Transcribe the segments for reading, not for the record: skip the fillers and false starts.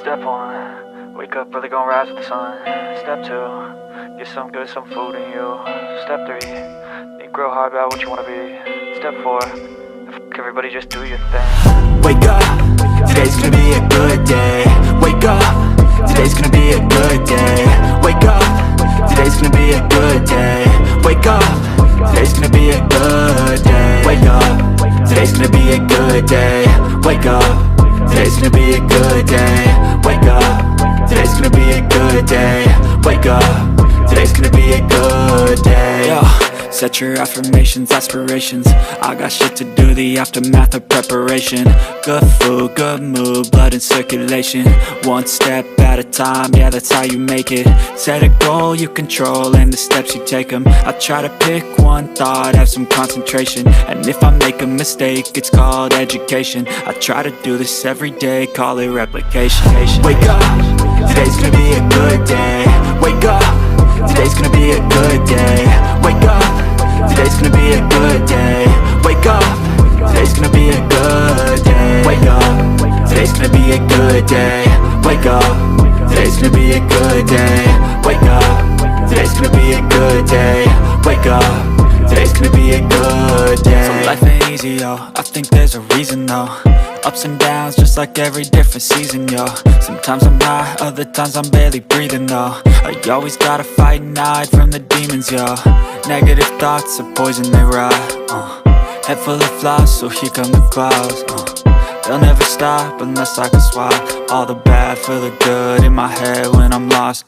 Step 1, wake up early, gonna rise with the sun. Step 2, get some good, some food in you. Step 3, think real hard about what you wanna be. Step 4, everybody just do your thing. Wake up, today's gonna be a good day. Wake up, today's gonna be a good day. Wake up, today's gonna be a good day. Wake up, today's gonna be a good day. Wake up, today's gonna be a good day. Wake up, today's gonna be a good day. Wake up, today's gonna be a good day. Wake up, today's gonna be a good day. Yo, set your affirmations, aspirations. I got shit to do, the aftermath of preparation. Good food, good mood, blood in circulation. One step at a time, yeah, that's how you make it. Set a goal you control and the steps you take them. I try to pick one thought, have some concentration. And if I make a mistake, it's called education. I try to do this every day, call it replication. Wake up, today's gonna be a good day. Wake up, today's gonna be a good day. Wake up, today's gonna be a good day. Wake up, today's gonna be a good day. Wake up, today's gonna be a good day. Wake up, today's gonna be a good day. Wake up, today's gonna be a good day. Wake up, today's gonna be a good day. So life ain't easy, yo, I think there's a reason though. Ups and downs, just like every different season, yo. Sometimes I'm high, other times I'm barely breathing, though. I always gotta fight and hide from the demons, yo. Negative thoughts are poison, they rot. Head full of flies, so here come the clouds. They'll never stop unless I can swap all the bad for the good in my head when I'm lost.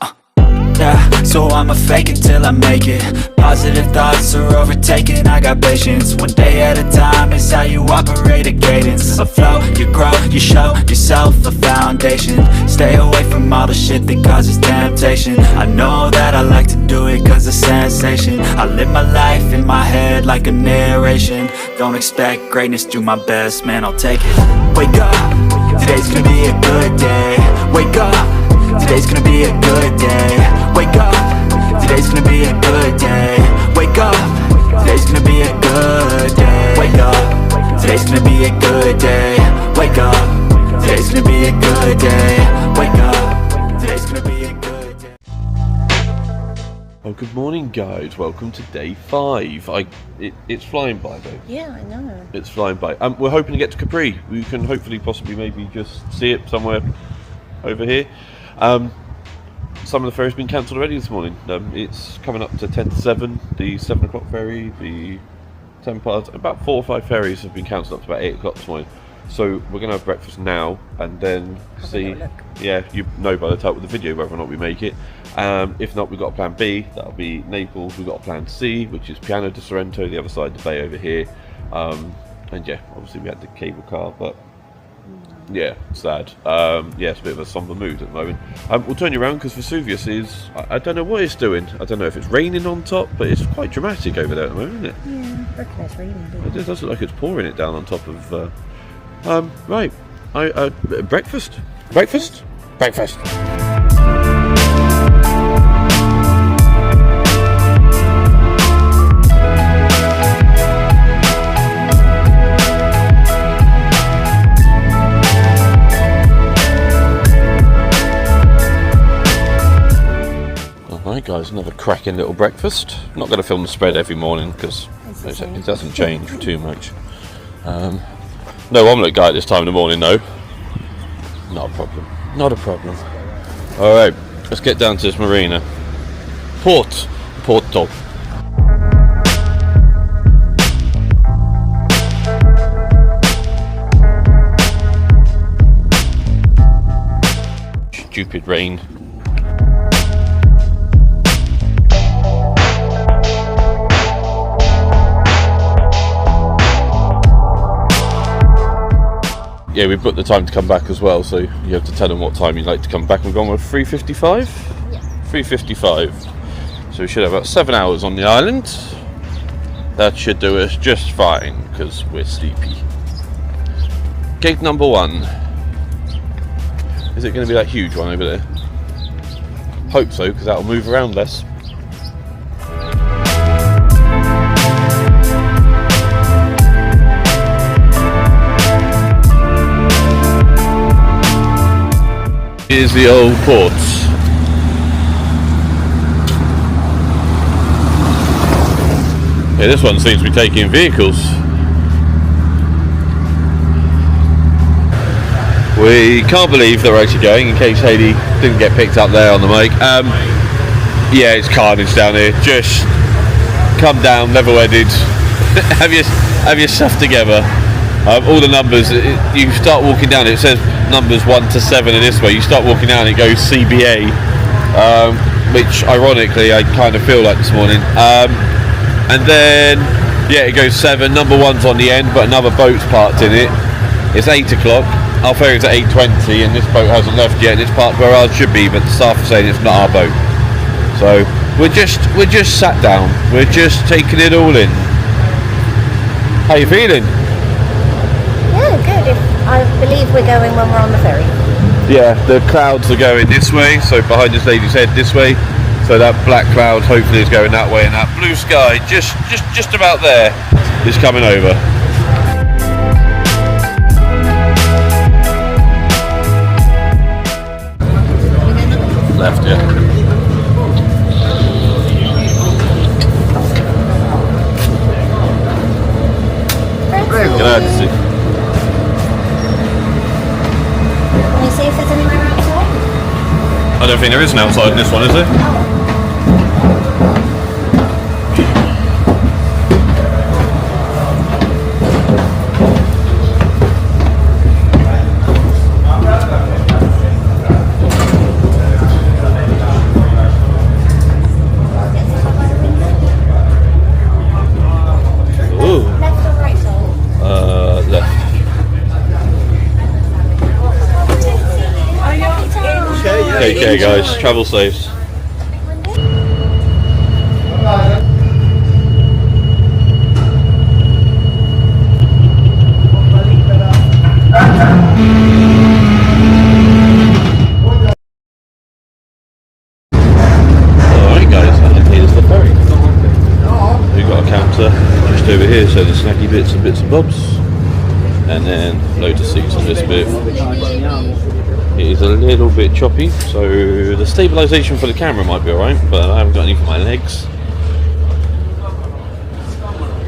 Yeah, so I'ma fake it till I make it. Positive thoughts are overtaken, I got patience. One day at a time is how you operate a cadence. A flow, you grow, you show yourself a foundation. Stay away from all the shit that causes temptation. I know that I like to do it cause it's sensation. I live my life in my head like a narration. Don't expect greatness, do my best, man, I'll take it. Wake up, today's gonna be a good day. Wake up, today's gonna be a good day. Wake up, today's gonna be a good day. Wake up, today's gonna be a good day. Wake up, today's gonna be a good day. Wake up, today's gonna be a good day. Wake up, today's gonna be a good day. Oh, good morning, guys. Welcome to day 5. It's flying by, though. Yeah, I know. It's flying by. We're hoping to get to Capri. We can hopefully, possibly, maybe just see it somewhere over here. Some of the ferries have been cancelled already this morning. It's coming up to 10 to 7, the 7 o'clock ferry, the 10 past, about 4 or 5 ferries have been cancelled up to about 8 o'clock this morning. So we're going to have breakfast now and then see, yeah, you know by the title of the video whether or not we make it. If not, we've got a plan B, that'll be Naples. We've got a plan C, which is Piano di Sorrento, the other side of the bay over here. And yeah, obviously we had the cable car, but yeah, sad. Yeah, it's a bit of a somber mood at the moment. We'll turn you around because Vesuvius is, I don't know what it's doing. I don't know if it's raining on top, but it's quite dramatic over there at the moment, isn't it? Yeah, I reckon it's raining. It does look like it's pouring it down on top of... right. Breakfast? Breakfast? Breakfast. Alright guys, another cracking little breakfast. I'm not going to film the spread every morning because it doesn't change too much. No omelette guy at this time in the morning though. Not a problem. Not a problem. Alright, let's get down to this marina. Porto. Stupid rain. Yeah, we booked the time to come back as well, so you have to tell them what time you'd like to come back. We've gone with 3:55? Yeah. 3:55. So we should have about 7 hours on the island. That should do us just fine, because we're sleepy. Gate number 1. Is it going to be that huge one over there? Hope so, because that'll move around less. Here's the old ports. Yeah, this one seems to be taking vehicles. We can't believe that we're actually going, in case Hayley didn't get picked up there on the mic. Yeah, it's carnage down here. Just come down, level-headed, have your stuff together. All the numbers, you start walking down, it says numbers 1 to 7 in this way. You start walking down, it goes CBA, which ironically I kind of feel like this morning. And then, yeah, it goes 7. Number 1's on the end, but another boat's parked in it. It's 8 o'clock. Our ferry's at 8:20, and this boat hasn't left yet. And it's parked where ours should be, but the staff are saying it's not our boat. So we're just sat down. We're just taking it all in. How you feeling? Yeah, good. I believe we're going when we're on the ferry. Yeah, the clouds are going this way. So behind this lady's head, this way. So that black cloud hopefully is going that way, and that blue sky just about there is coming over. Left, yeah. Grazie. Can you see if there's anywhere outside? I don't think there is an outside in this one, is there? Take care, guys. Travel safe. Alright guys, and here's the ferry. We've got a counter just over here, so the snacky bits and bobs. And then loads of seats on this bit. It is a little bit choppy, so the stabilisation for the camera might be alright, but I haven't got any for my legs.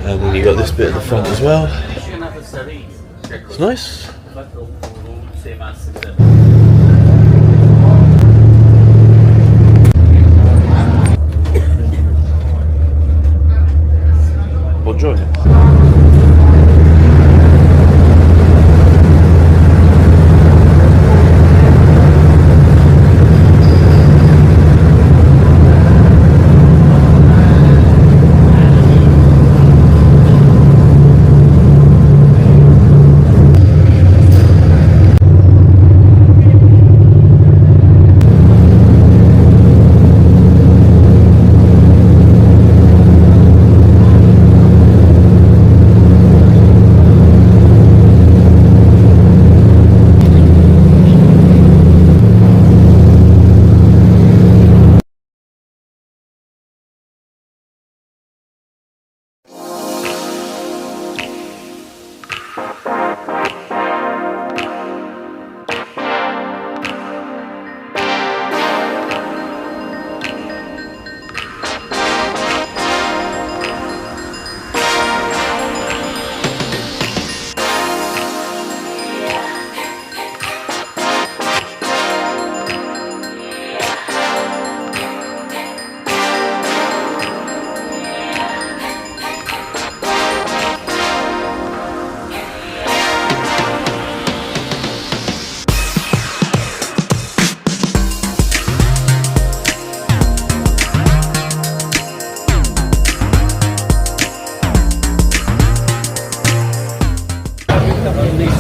And then you got this bit at the front as well. It's nice. Buongiorno.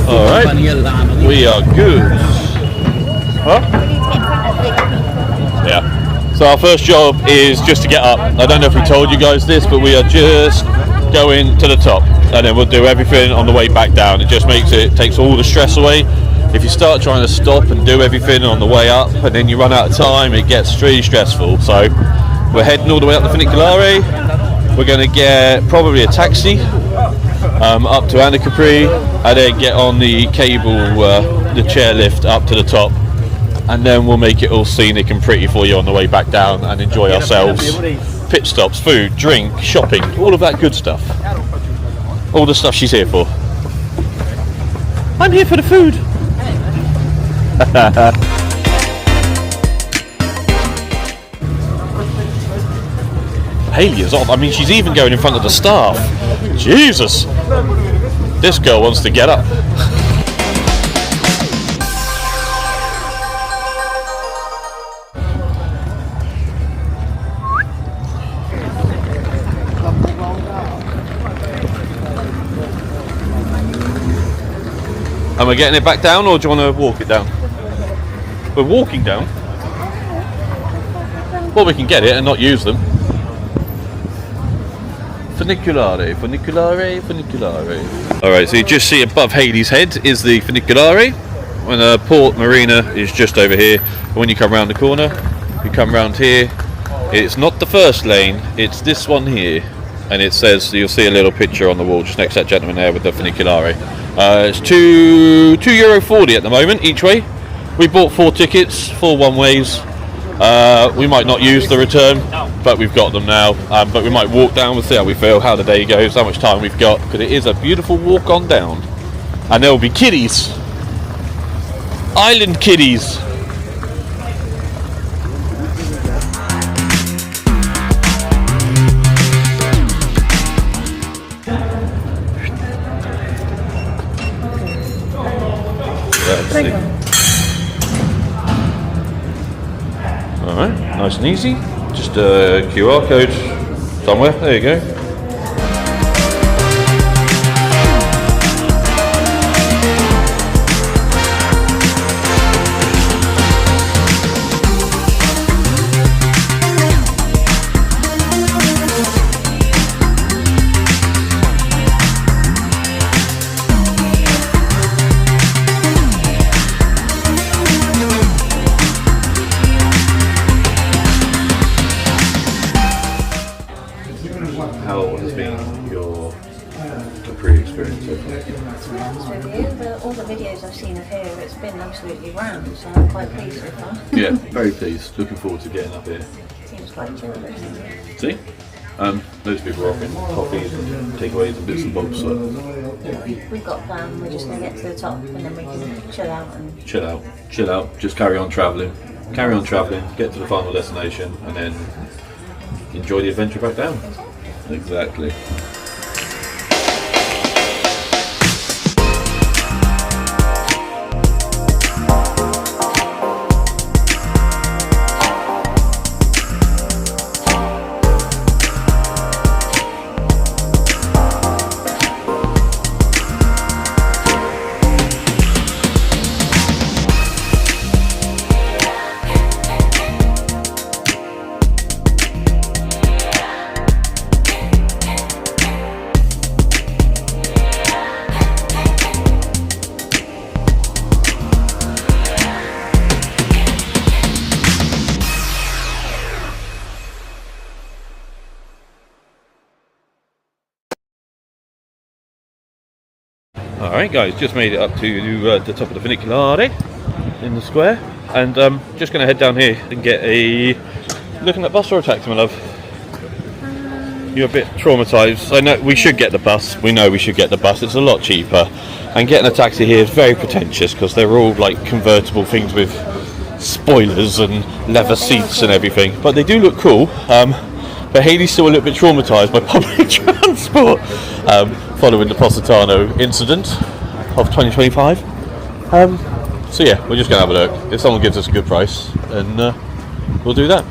Alright, we are good. Huh? Yeah. So our first job is just to get up. I don't know if we told you guys this, but we are just going to the top. And then we'll do everything on the way back down. It just takes all the stress away. If you start trying to stop and do everything on the way up and then you run out of time, it gets really stressful. So we're heading all the way up the fenicular. We're going to get probably a taxi up to Capri, and then get on the cable, the chairlift up to the top, and then we'll make it all scenic and pretty for you on the way back down and enjoy ourselves. Pit stops, food, drink, shopping, all of that good stuff. All the stuff she's here for. I'm here for the food. Hayley is off. I mean, she's even going in front of the staff. Jesus. This girl wants to get up. Am I getting it back down, or do you want to walk it down? We're walking down. Well, we can get it and not use them. Feniculare, feniculare, feniculare. Alright, so you just see above Hayley's head is the feniculare. When the port marina is just over here. When you come round the corner, you come round here. It's not the first lane, it's this one here. And it says, you'll see a little picture on the wall just next to that gentleman there with the feniculare. It's €2.40 at the moment each way. We bought 4 tickets, 4 one-ways. We might not use the return, but we've got them now. But we might walk down, we'll see how we feel, how the day goes, how much time we've got, because it is a beautiful walk on down. And there will be kiddies. Island kiddies. Alright, nice and easy. Just a QR code somewhere. There you go. How has been your Capri experience so far? To be honest with you, all the videos I've seen of here, it's been absolutely grand, so I'm quite pleased with that. Yeah, very pleased. Looking forward to getting up here. Seems quite chill, doesn't it? See? Those people are offering coffees and takeaways and bits and bobs. So We've got a plan, we're just going to get to the top and then we can chill out and... chill out, just carry on travelling, get to the final destination and then enjoy the adventure back down. Exactly. Alright guys, just made it up to the top of the funiculare in the square, and just going to head down here and get a... Looking at bus or a taxi, my love? You're a bit traumatised. I know we should get the bus, we know we should get the bus, it's a lot cheaper, and getting a taxi here is very pretentious because they're all like convertible things with spoilers and leather seats and everything, but they do look cool. But Hayley's still a little bit traumatised by public transport following the Positano incident of 2025. So yeah, we're just going to have a look. If someone gives us a good price, then we'll do that.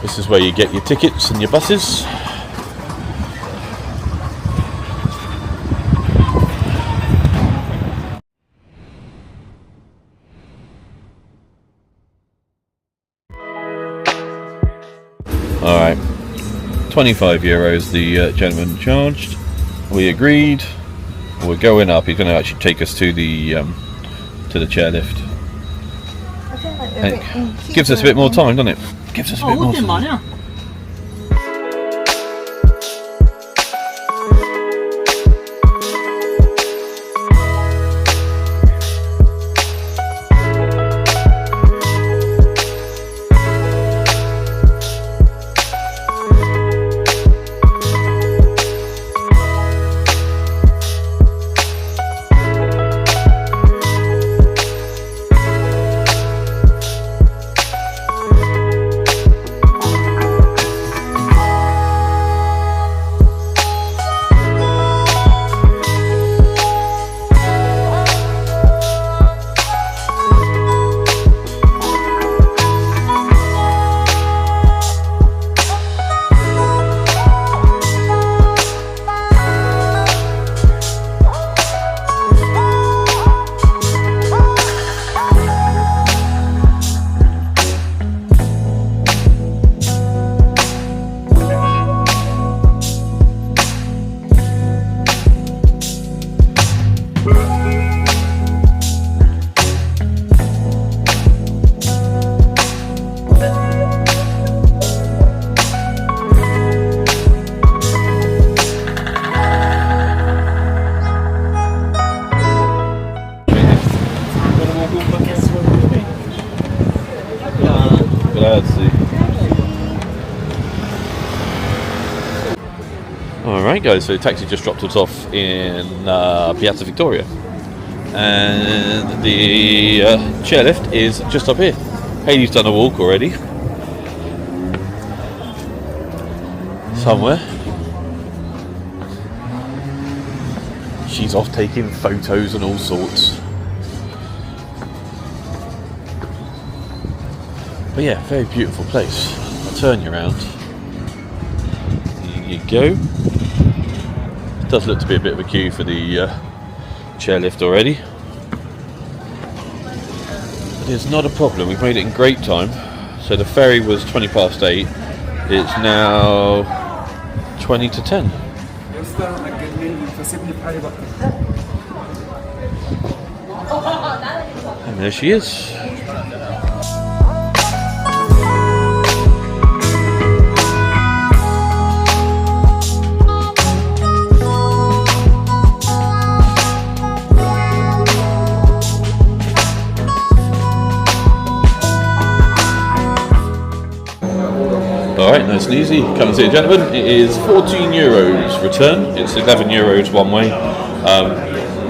This is where you get your tickets and your buses. Alright, €25 the gentleman charged. We agreed. We're going up. He's going to actually take us to the chairlift. I feel like And it gives us a bit more time, doesn't it? Gives us a bit more time. guys, so taxi just dropped us off in Piazza Victoria, and the chairlift is just up here. Hayley's done a walk already. Somewhere. She's off taking photos and all sorts. But yeah, very beautiful place. I'll turn you around. Here you go. It does look to be a bit of a queue for the chairlift already. But it's not a problem, we've made it in great time. So the ferry was 20 past 8. It's now 20 to 10. And there she is. Alright, nice and easy. Come and see it, gentlemen. It is 14 euros return. It's 11 euros one way.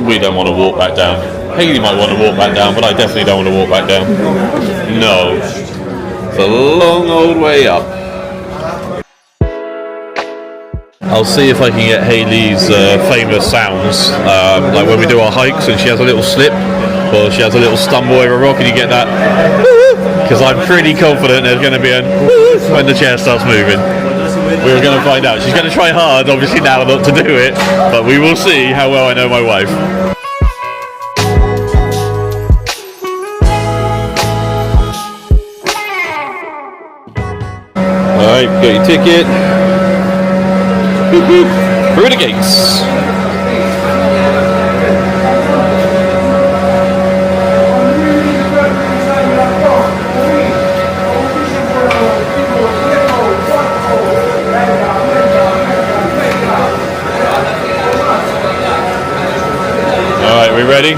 We don't want to walk back down. Hayley might want to walk back down, but I definitely don't want to walk back down. No. It's a long old way up. I'll see if I can get Hayley's famous sounds, like when we do our hikes and she has a little slip or she has a little stumble over a rock and you get that. Because I'm pretty confident there's going to be a when the chair starts moving. We're going to find out. She's going to try hard, obviously, now not to do it, but we will see how well I know my wife. Alright, got your ticket. Boop, boop. Through the gates. Alright, we ready?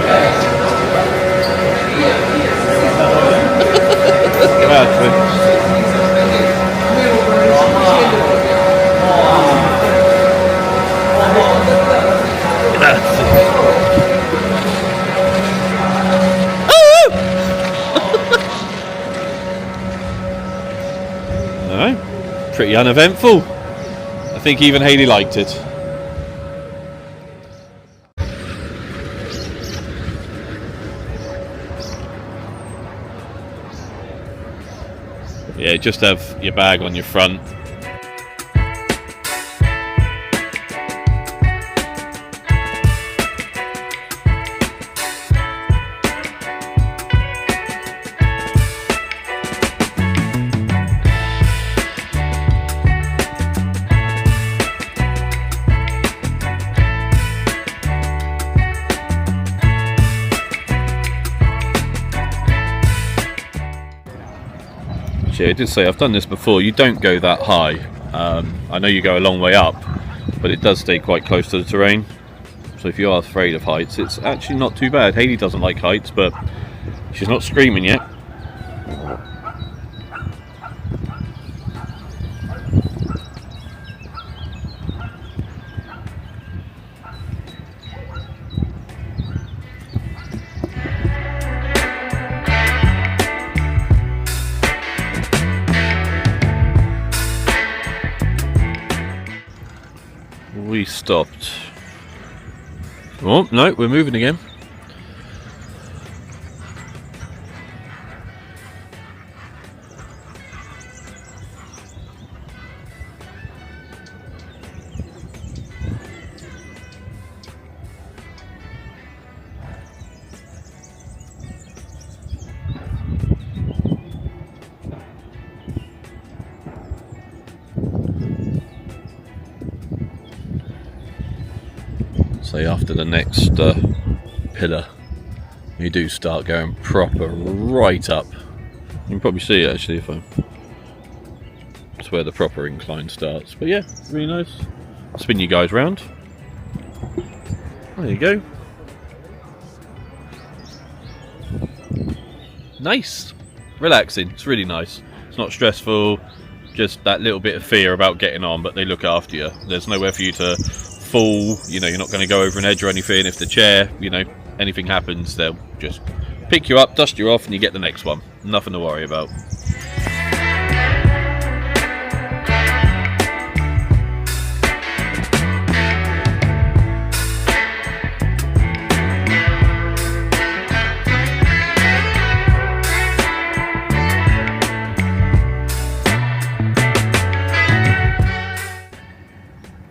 Alright, pretty uneventful. I think even Hayley liked it. Yeah, just have your bag on your front. Yeah, I did say I've done this before. You don't go that high. I know you go a long way up, but it does stay quite close to the terrain. So if you are afraid of heights, it's actually not too bad. Hayley doesn't like heights, but she's not screaming yet. We stopped. Oh, no, we're moving again. Say after the next pillar, you do start going proper right up. You can probably see it actually if that's where the proper incline starts. But yeah, really nice. Spin you guys round. There you go. Nice, relaxing. It's really nice. It's not stressful. Just that little bit of fear about getting on, but they look after you. There's nowhere for you to fall, you know, you're not going to go over an edge or anything. If the chair, you know, anything happens, they'll just pick you up, dust you off, and you get the next one. Nothing to worry about.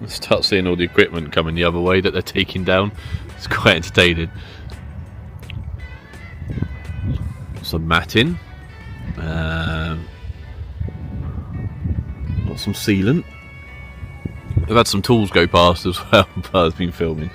Start seeing all the equipment coming the other way that they're taking down. It's quite entertaining. Some matting, got some sealant. I've had some tools go past as well while I've been filming.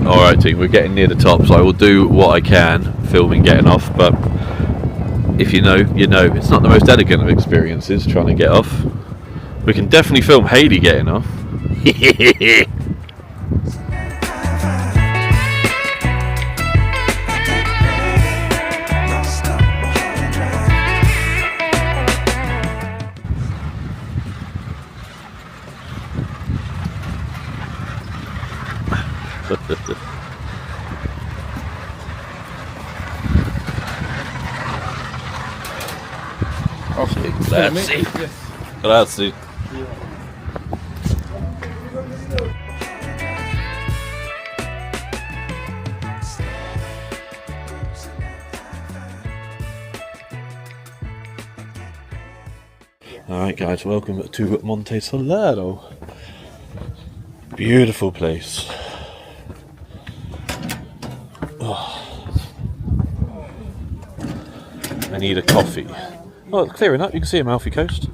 Alright team, we're getting near the top, so I will do what I can filming getting off, but if you know, you know. It's not the most elegant of experiences trying to get off. We can definitely film Hayley getting off. Grazie. Grazie. Alright guys, welcome to Monte Solaro. Beautiful place. Oh. I need a coffee. Oh, it's clearing up, you can see Amalfi Coast.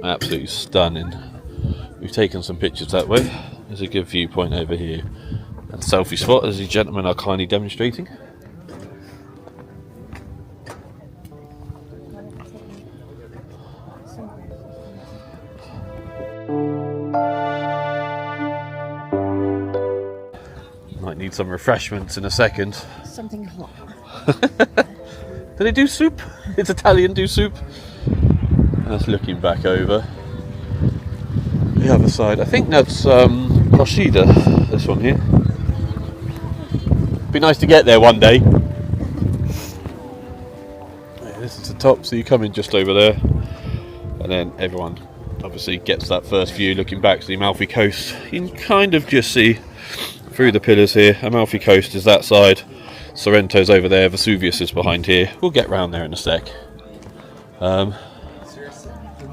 Absolutely stunning. We've taken some pictures that way. There's a good viewpoint over here. And selfie spot, as these gentlemen are kindly demonstrating. Might need some refreshments in a second. Something hot. Do they do soup? It's Italian, do soup. And that's looking back over the other side. I think that's Procida, this one here. Be nice to get there one day. Yeah, this is the top, so you come in just over there, and then everyone obviously gets that first view looking back to the Amalfi Coast. You can kind of just see through the pillars here. Amalfi Coast is that side, Sorrento's over there, Vesuvius is behind here. We'll get round there in a sec.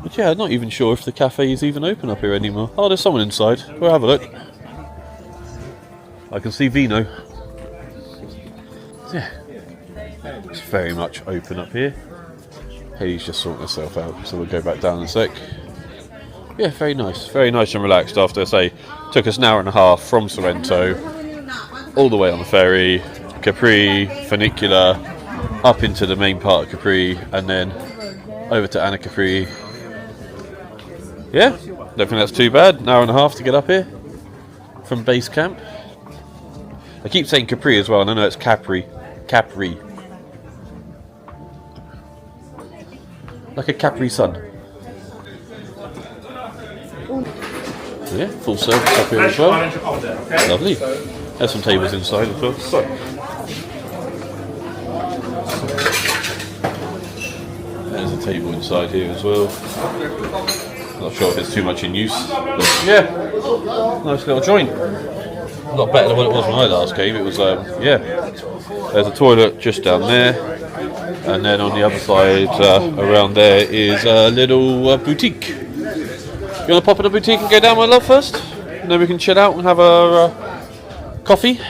But yeah, I'm not even sure if the cafe is even open up here anymore. Oh, there's someone inside. We'll have a look. I can see Vino. Yeah, it's very much open up here. Hayley's just sorting herself out, so we'll go back down in a sec. Yeah, very nice and relaxed after, say, took us an hour and a half from Sorrento, all the way on the ferry, Capri, fenicular, up into the main part of Capri, and then over to Anna Capri. Yeah, don't think that's too bad. An hour and a half to get up here from base camp. I keep saying Capri as well, and I know it's Capri. Capri. Like a Capri Sun. Yeah, full service up here as well. Lovely. There's some tables inside as well. There's a table inside here as well. Not sure if it's too much in use, but yeah, nice little joint. A lot better than what it was when I last came. It was, yeah. There's a toilet just down there, and then on the other side, around there, is a little boutique. You want to pop in a boutique and go down, my love, first? And then we can chill out and have a coffee.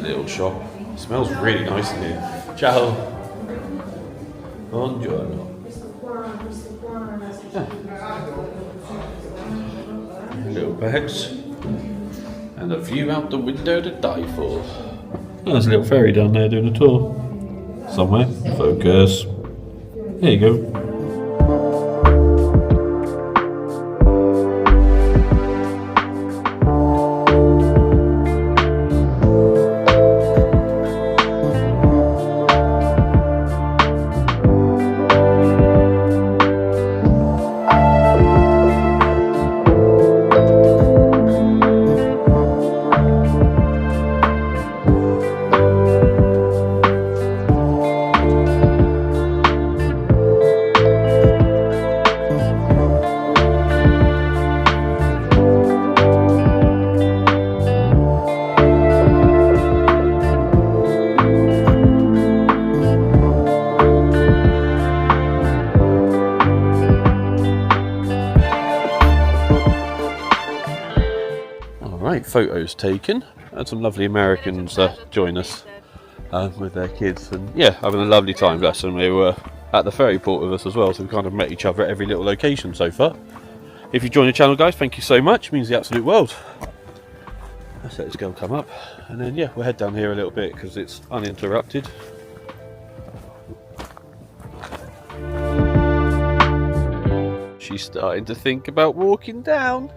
a little shop. It smells really nice in here. Ciao. Buongiorno. Little bags. And a view out the window to die for. Oh, there's a little ferry down there doing a tour. Somewhere. Focus. There you go. Photos taken. Had some lovely Americans join us with their kids, and yeah, having a lovely time. Bless them. They were at the ferry port with us as well, so we kind of met each other at every little location so far. If you join the channel, guys, thank you so much. It means the absolute world. Let's let this girl come up, and then yeah, we'll head down here a little bit because it's uninterrupted. She's starting to think about walking down.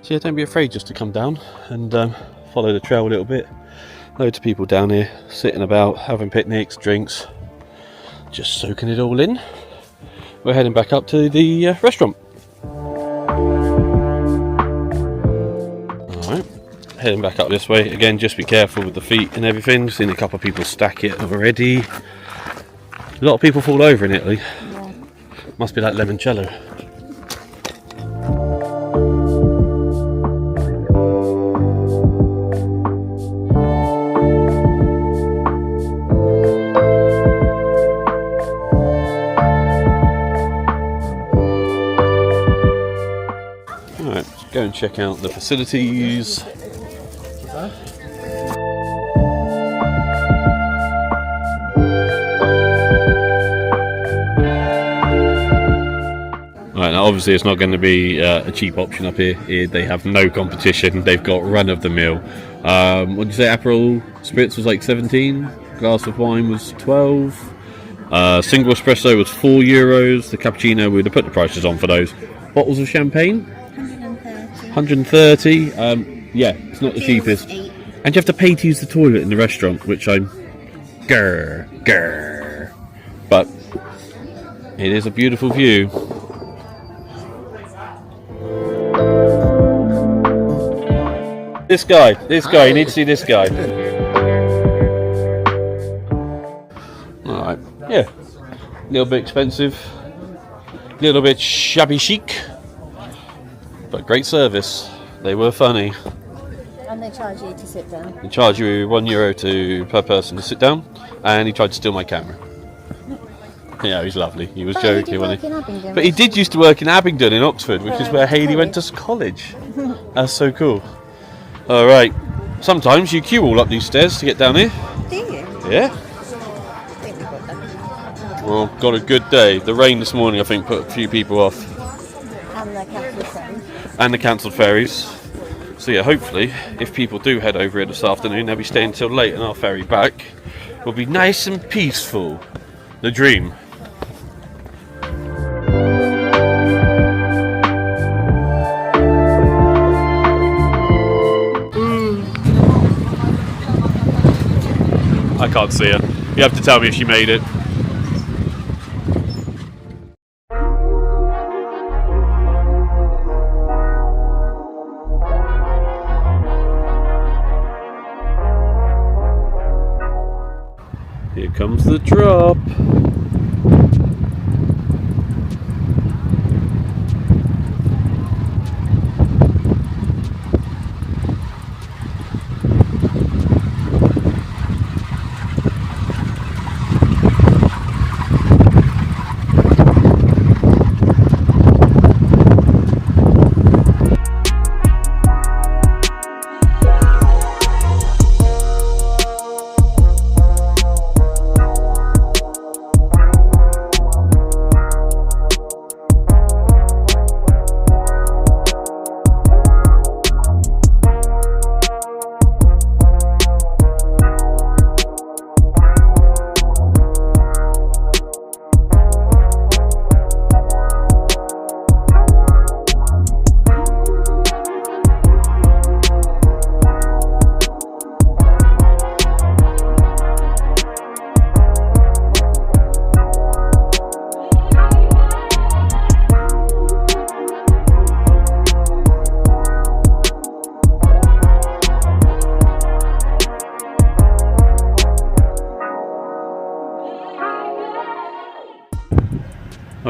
So yeah, don't be afraid just to come down and follow the trail a little bit. Loads of people down here sitting about, having picnics, drinks, just soaking it all in. We're heading back up to the restaurant. Alright, heading back up this way. Again, just be careful with the feet and everything. Seen a couple of people stack it already. A lot of people fall over in Italy. Yeah. Must be like limoncello. Go and check out the facilities. Right, now obviously it's not going to be a cheap option up here. They have no competition. They've got run of the mill. What did you say? Aperol Spritz was like 17. Glass of wine was 12. Single espresso was €4. The cappuccino, we'd have put the prices on for those. Bottles of champagne. 130. Yeah, it's not the cheapest. And you have to pay to use the toilet in the restaurant, which I'm grr. But it is a beautiful view. This guy, you need to see this guy. Alright, yeah. A little bit expensive, a little bit shabby chic. But great service. They were funny. And they charge you to sit down. They charge you €1 per person to sit down, and he tried to steal my camera. Yeah, he's lovely. He was joking, wasn't he? But he did used to work in Abingdon in Oxford, which is where Hayley went to college. That's so cool. All right. Sometimes you queue all up these stairs to get down here. Do you? Yeah. Well, got a good day. The rain this morning, I think, put a few people off. And the cancelled ferries. And the cancelled ferries. So yeah, hopefully, if people do head over here this afternoon, they'll be staying till late, and our ferry back will be nice and peaceful. The dream. I can't see her. You have to tell me if she made it. Here comes the drop.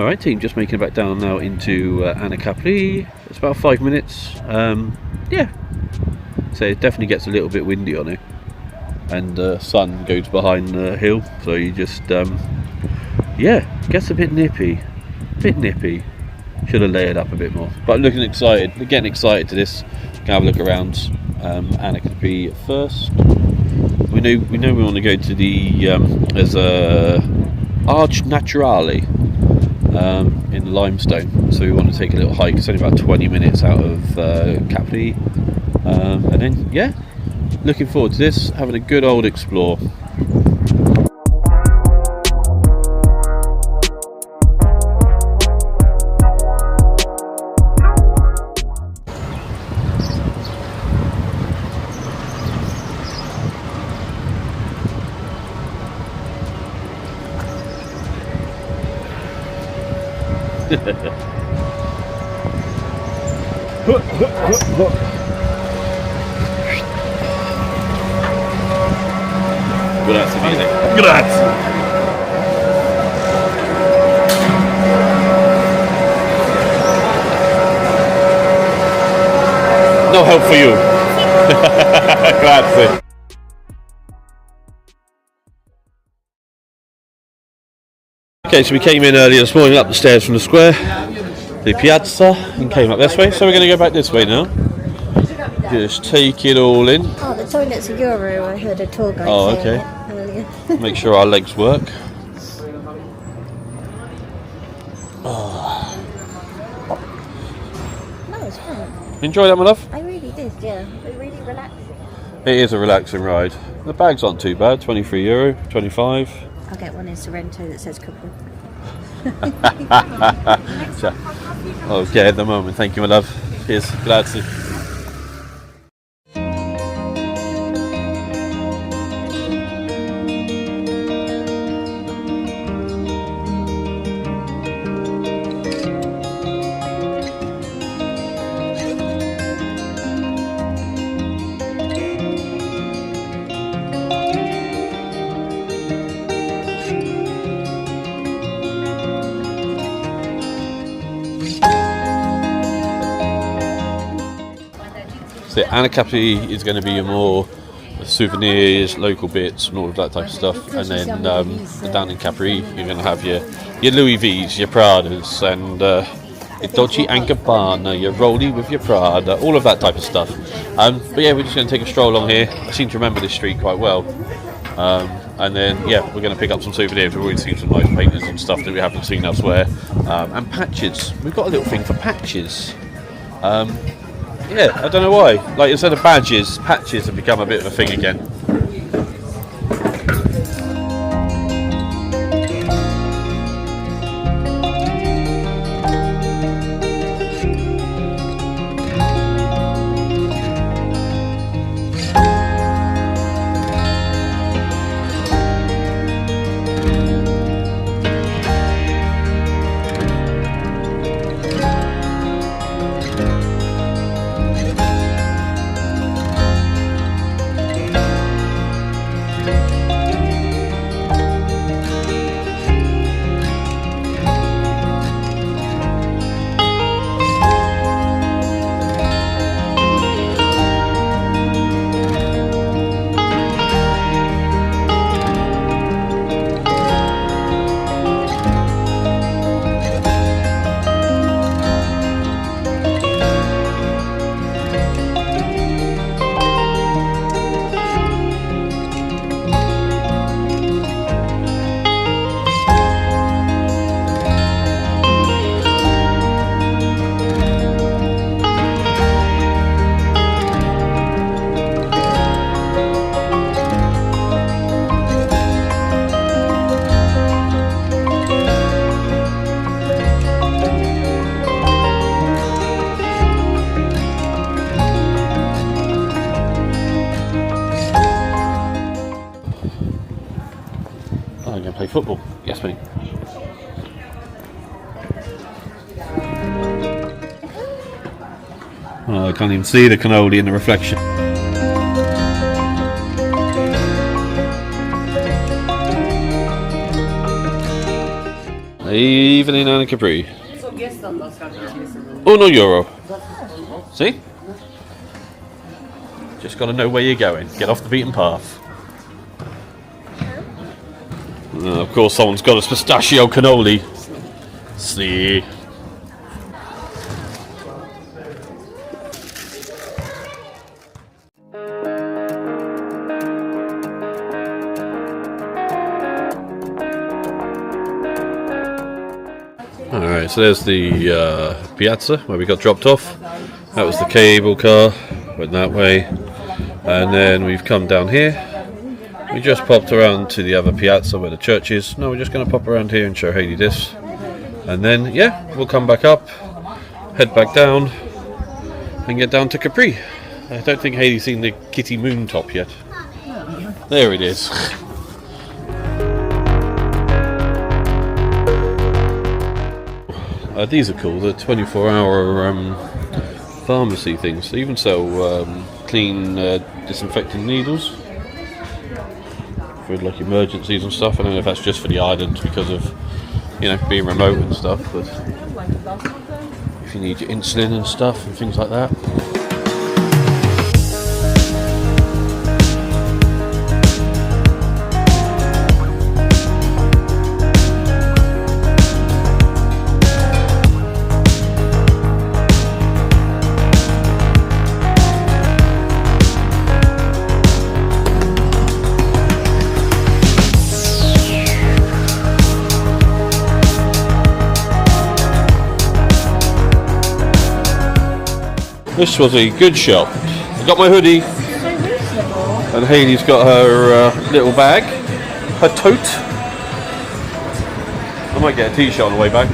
Alright team, just making it back down now into Capri. It's about 5 minutes. Yeah, so it definitely gets a little bit windy on it, and the sun goes behind the hill, so you just yeah, gets a bit nippy. Should have layered up a bit more, but looking excited, getting excited to this. Gonna have a look around Capri first. We know we want to go to the there's a Arch Naturale in limestone, so we want to take a little hike. It's only about 20 minutes out of Capri, and then yeah, looking forward to this, having a good old explore. Grazie mille. Grazie. No help for you. Grazie. Okay, so we came in earlier this morning up the stairs from the square, the piazza, and came up this way. So we're going to go back this way now. Just take it all in. Oh, the toilet's a euro. I heard a tour guide saying it earlier. Make sure our legs work. Oh. No, it's fine. Enjoy that, my love? I really did, yeah. It was really relaxing. It is a relaxing ride. The bags aren't too bad, €23, 25. I'll get one in Sorrento that says Capri. Okay, at the moment. Thank you, my love. Cheers. Grazie. So Capri is going to be more souvenirs, local bits, and all of that type of stuff. And then down in Capri, you're going to have your Louis V's, your Pradas, and your Dolce & Gabbana, your Rolly with your Prada, all of that type of stuff. But yeah, we're just going to take a stroll along here. I seem to remember this street quite well. And then yeah, we're going to pick up some souvenirs. We've already seen some nice paintings and stuff that we haven't seen elsewhere. And patches. We've got a little thing for patches. Yeah, I don't know why. Like, instead of badges, patches have become a bit of a thing again. Play football. Yes, mate. Oh, I can't even see the cannoli in the reflection. Evening down in Capri. €1. See? Just got to know where you're going. Get off the beaten path. Of course, someone's got us pistachio cannoli. See? Alright, so there's the piazza where we got dropped off. That was the cable car, went that way. And then we've come down here. We just popped around to the other piazza where the church is. No, we're just going to pop around here and show Hayley this. And then, yeah, we'll come back up, head back down, and get down to Capri. I don't think Hayley's seen the Kitty Moon top yet. There it is. These are cool, the 24-hour pharmacy things. They even sell clean disinfecting needles for like emergencies and stuff. I don't know if that's just for the island because of, you know, being remote and stuff, but if you need your insulin and stuff and things like that. This was a good shop. I got my hoodie, and Hayley's got her little bag, her tote. I might get a t-shirt on the way back.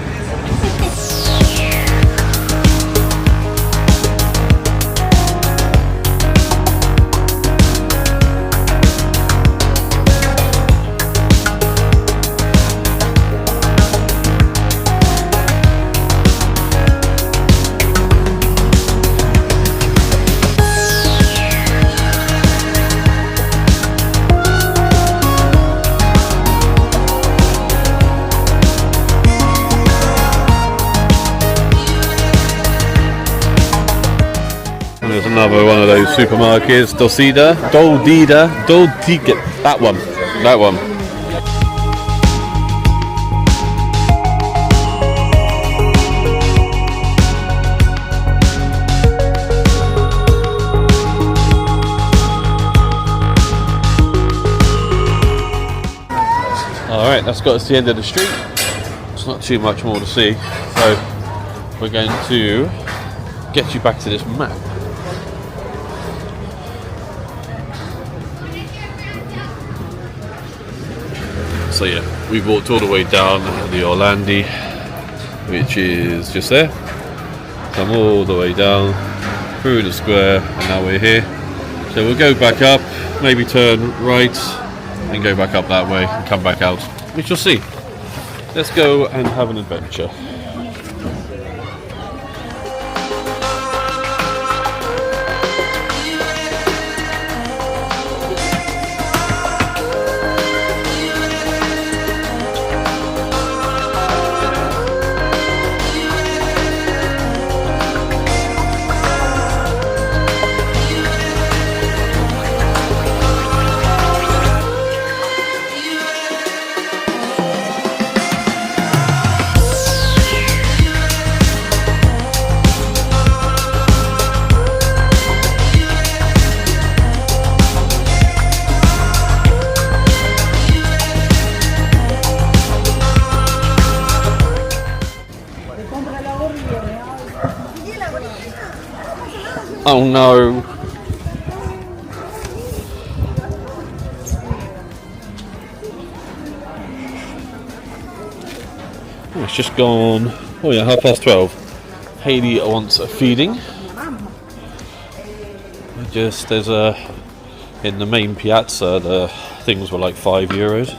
There's another one of those supermarkets, Dolcida, that one. Alright, that's got us to the end of the street. There's not too much more to see, so we're going to get you back to this map. So yeah, we've walked all the way down the Orlandi, which is just there. Come all the way down through the square, and now we're here. So we'll go back up, maybe turn right, and go back up that way and come back out. We shall see. Let's go and have an adventure. Oh no. Oh, it's just gone. Oh yeah, 12:30. Hayley wants a feeding. There's in the main piazza the things were like €5,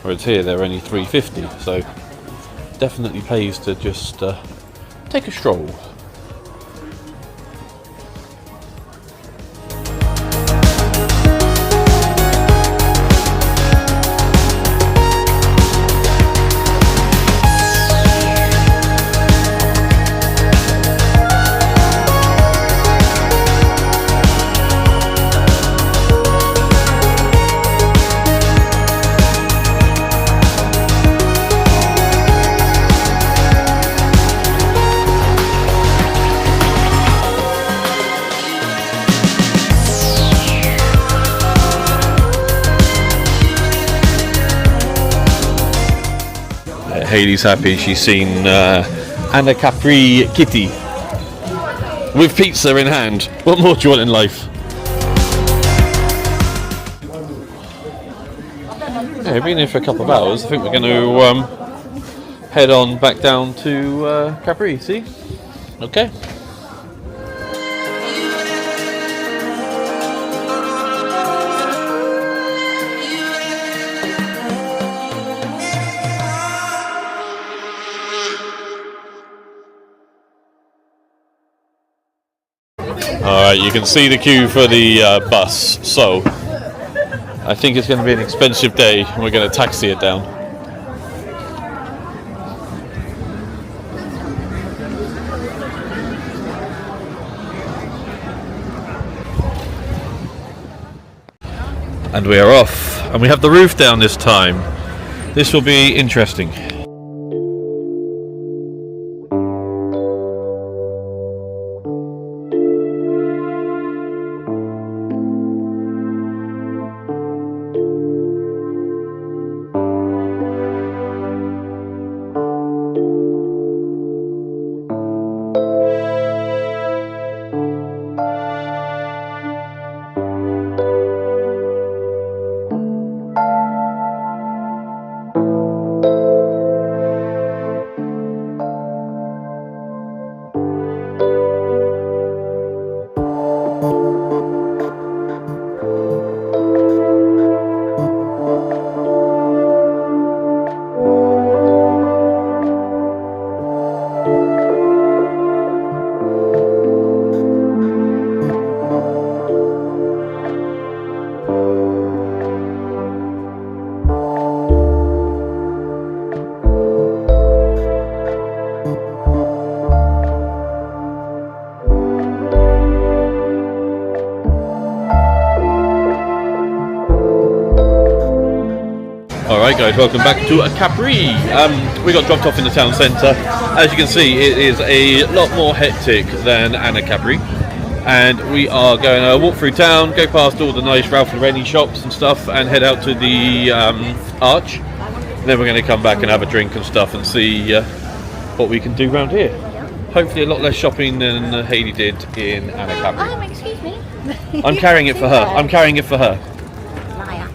whereas here they're only $3.50. So definitely pays to just take a stroll. Hayley's happy. She's seen Anna Capri Kitty with pizza in hand. What more do you want in life? Yeah, we've been here for a couple of hours. I think we're going to head on back down to Capri, see? Okay. Alright, you can see the queue for the bus, so I think it's going to be an expensive day and we're going to taxi it down. And we are off, and we have the roof down this time. This will be interesting. Alright guys, welcome back to Capri. We got dropped off in the town centre. As you can see, it is a lot more hectic than Anna Capri. And we are going to walk through town, go past all the nice Ralph Lauren shops and stuff, and head out to the arch. And then we're going to come back and have a drink and stuff and see what we can do around here. Hopefully a lot less shopping than Hayley did in Anna Capri. Oh, excuse me. I'm carrying it for her. I'm carrying it for her. Liar.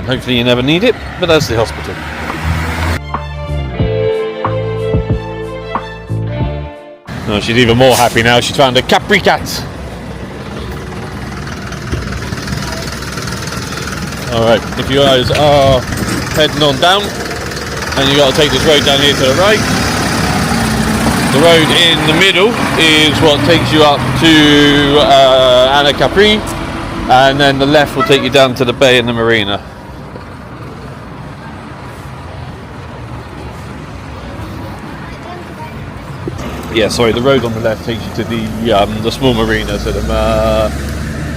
Hopefully you never need it, but that's the hospital. No, she's even more happy now. She's found a Capri cat. Alright, if you guys are heading on down, and you got to take this road down here to the right. The road in the middle is what takes you up to Anna Capri, and then the left will take you down to the bay and the marina. Yeah, sorry, the road on the left takes you to the small marina, so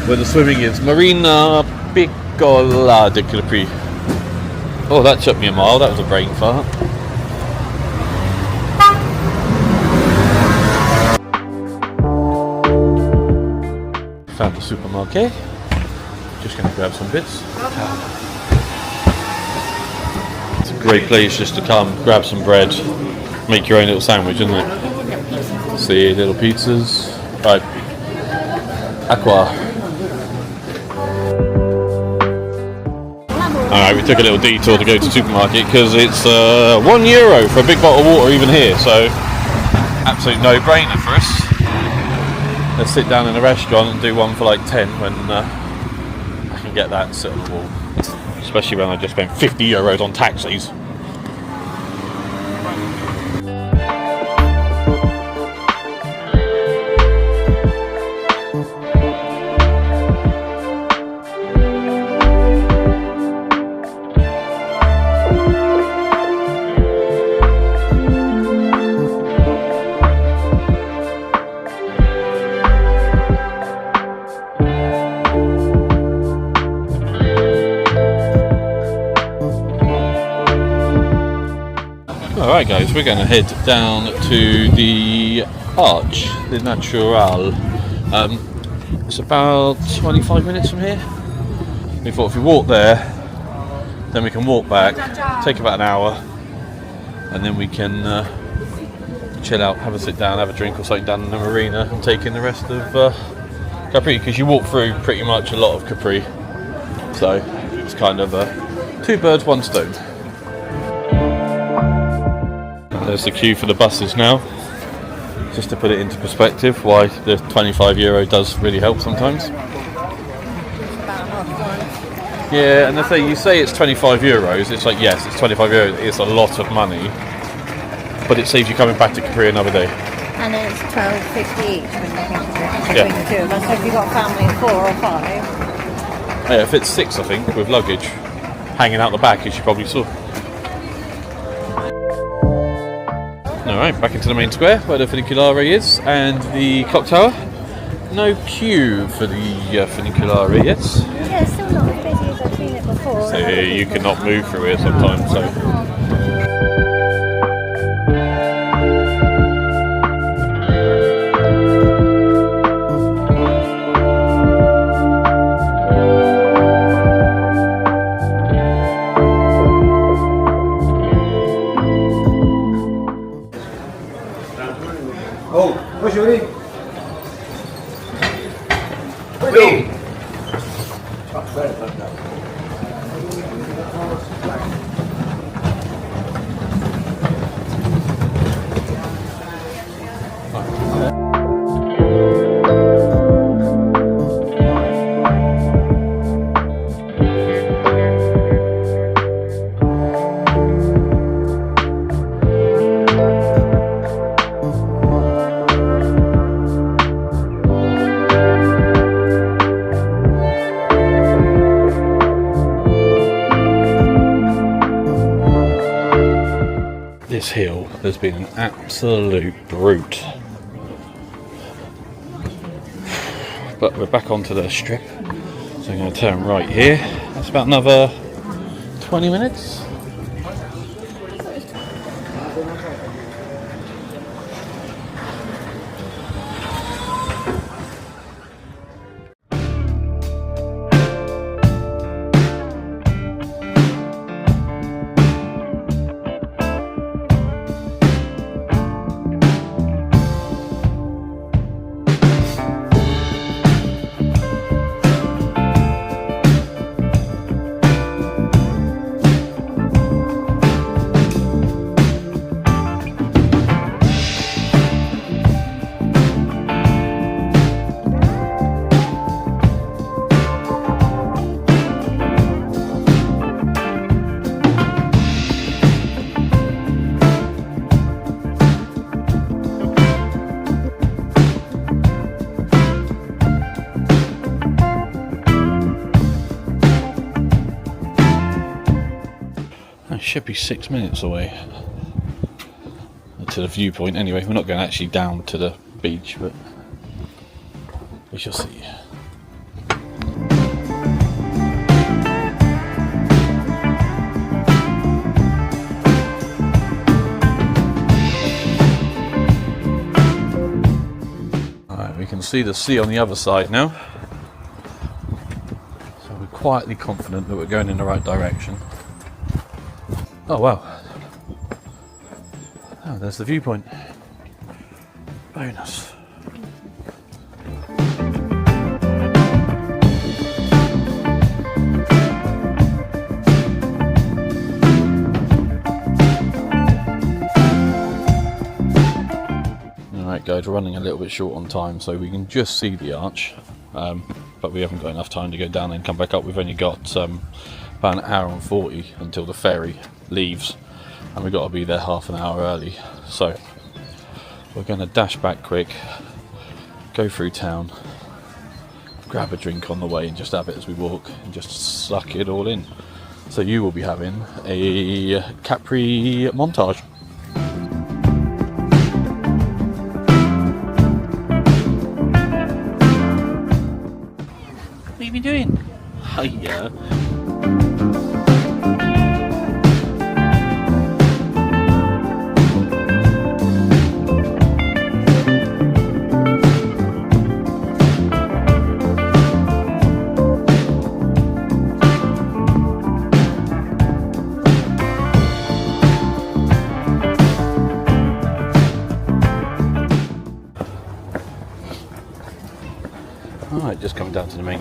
where the swimming is. Marina Piccola di Capri. Oh, that took me a mile, that was a brain fart. Found the supermarket. Just going to grab some bits. It's a great place just to come, grab some bread, make your own little sandwich, isn't it? See, little pizzas. Right. Aqua. Alright, we took a little detour to go to the supermarket because it's €1 for a big bottle of water even here, so absolute no-brainer for us. Let's sit down in a restaurant and do one for like 10 when I can get that and sit on the wall. Especially when I just spent €50 on taxis. Alright guys, we're going to head down to the Arch, the Natural. It's about 25 minutes from here. We thought if we walk there, then we can walk back, take about an hour, and then we can chill out, have a sit down, have a drink or something down in the marina and take in the rest of Capri, because you walk through pretty much a lot of Capri. So it's kind of two birds, one stone. There's the queue for the buses now. Just to put it into perspective, why the €25 does really help sometimes. Yeah, and you say it's €25. It's like, yes, it's €25. It's a lot of money, but it saves you coming back to Capri another day. And then it's $12.50 each when you think of it between the two of us. So if you've got a family of 4 or 5. Yeah, if it's 6, I think, with luggage hanging out the back, as you probably saw. Alright, back into the main square where the fenicular is and the clock tower. No queue for the fenicular yet. Yeah, it's still not as busy as I've seen it before. So you cannot move through here sometimes. So. This hill has been an absolute brute, but we're back onto the strip, so I'm going to turn right here. That's about another 20 minutes. Should be 6 minutes away to the viewpoint. Anyway, we're not going actually down to the beach, but we shall see. Alright, we can see the sea on the other side now, so we're quietly confident that we're going in the right direction. Oh wow, oh, there's the viewpoint. Bonus. Alright guys, we're running a little bit short on time, so we can just see the arch, but we haven't got enough time to go down and come back up. We've only got about an hour and 40 until the ferry leaves, and we've got to be there half an hour early, so we're going to dash back quick, go through town, grab a drink on the way and just have it as we walk and just suck it all in. So you will be having a Capri montage. What are you doing? Hiya.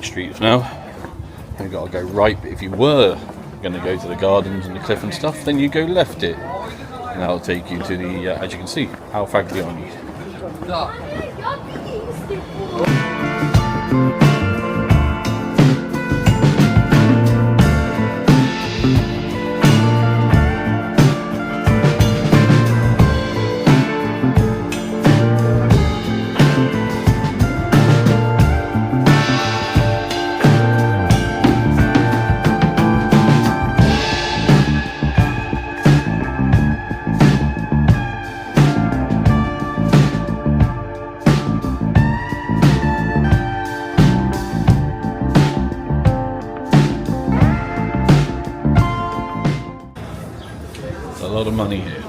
streets now. You've got to go right, but if you were going to go to the gardens and the cliff and stuff, then you go left it. And that'll take you to the, as you can see, Al Faglioni. A lot of money here.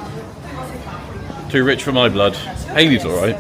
Too rich for my blood. Haley's alright.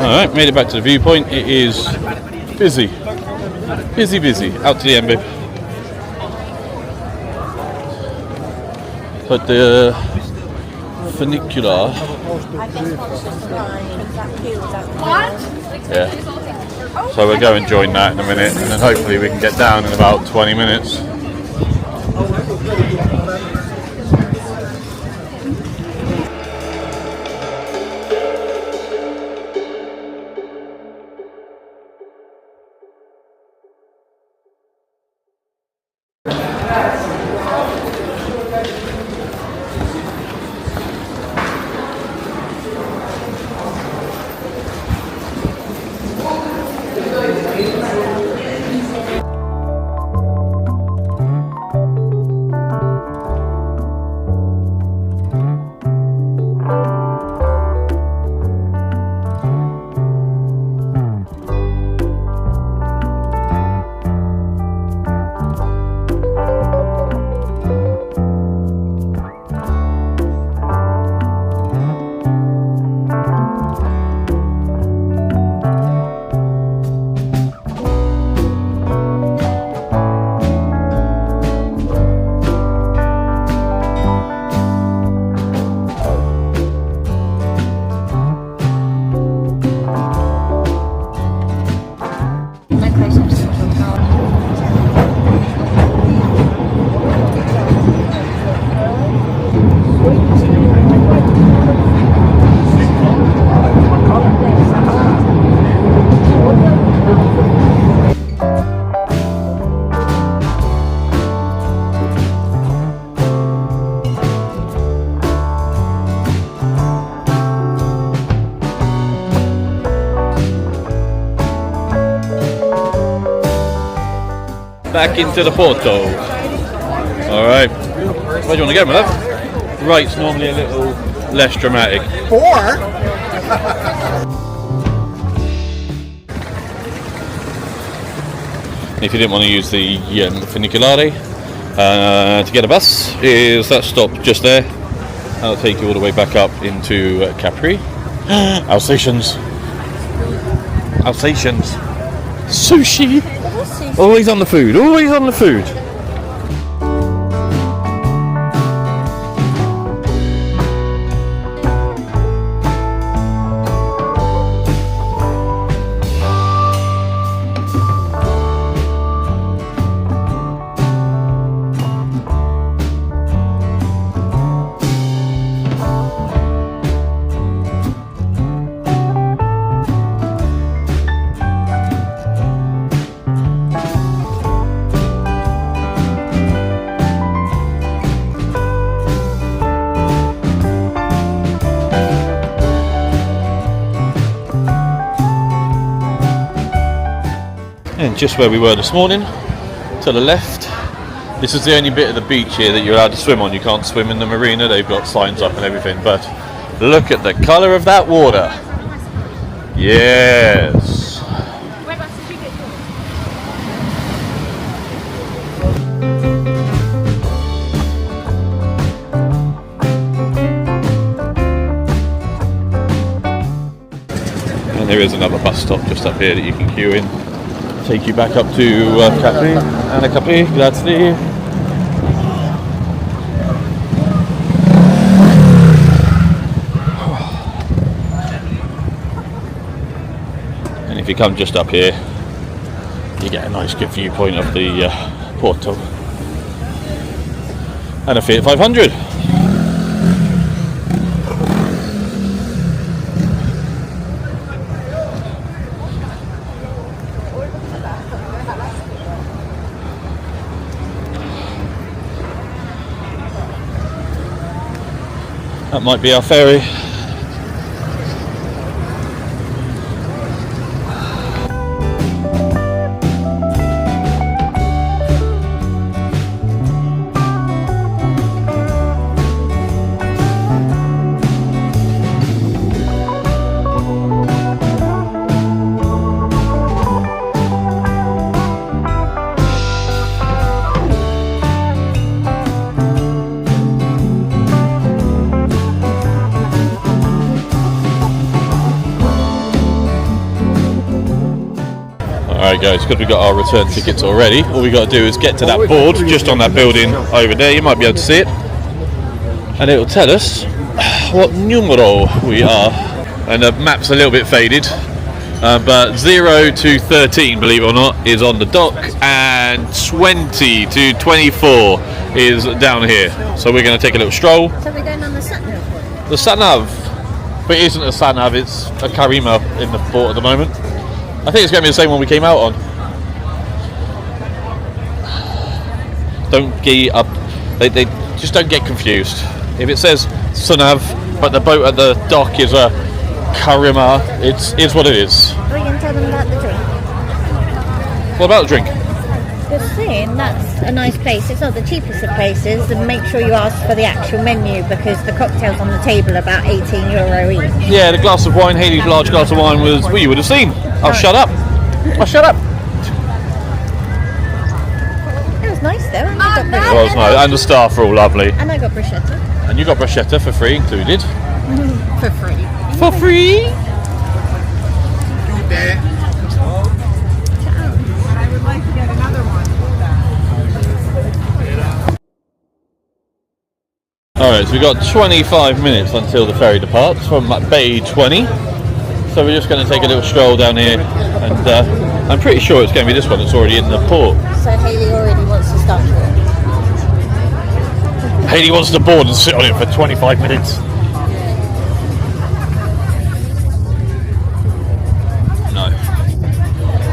Alright, made it back to the viewpoint. It is busy. Busy. Out to the end, babe. But the fenicular. Yeah. So we'll go and join that in a minute, and then hopefully we can get down in about 20 minutes. Back into the Porto. Alright. Where do you want to go, my love? Right's normally a little less dramatic. If you didn't want to use the feniculare to get a bus, is that stop just there. That'll take you all the way back up into Capri. Alsatians. Sushi. Always on the food. And just where we were this morning, to the left, this is the only bit of the beach here that you're allowed to swim on. You can't swim in the marina, they've got signs up and everything, but look at the colour of that water. Yes. And there is another bus stop just up here that you can queue in. Take you back up to Capri. And Capri, grazie. And if you come just up here, you get a nice good viewpoint of the Porto. And a Fiat 500. That might be our ferry. Alright guys, because we've got our return tickets already, all we got to do is get to that board just on that building over there. You might be able to see it, and it'll tell us what numero we are. And the map's a little bit faded, but 0 to 13, believe it or not, is on the dock, and 20 to 24 is down here. So we're going to take a little stroll. So we're going on the sat-nav? The sat-nav, but it isn't a sat-nav, it's a Karima in the port at the moment. I think it's going to be the same one we came out on. Don't get up. They just don't get confused. If it says Sunav, but the boat at the dock is a Karima, it's what it is. Are you going to tell them about the drink? What about the drink? You're saying that's a nice place. It's not the cheapest of places, and make sure you ask for the actual menu because the cocktails on the table are about €18 each. Yeah, the glass of wine, Haley's large glass of wine was, well, you would have seen. Oh, shut up. Oh, shut up. It was nice though. And I got It was nice, and the staff are all lovely. And I got bruschetta. And you got bruschetta for free included. For free. For free? I would like to get another one. Alright, so we've got 25 minutes until the ferry departs from Bay 20. So we're just going to take a little stroll down here, and I'm pretty sure it's going to be this one that's already in the port. So Hayley already wants to start here. Haley wants to board and sit on it for 25 minutes. No.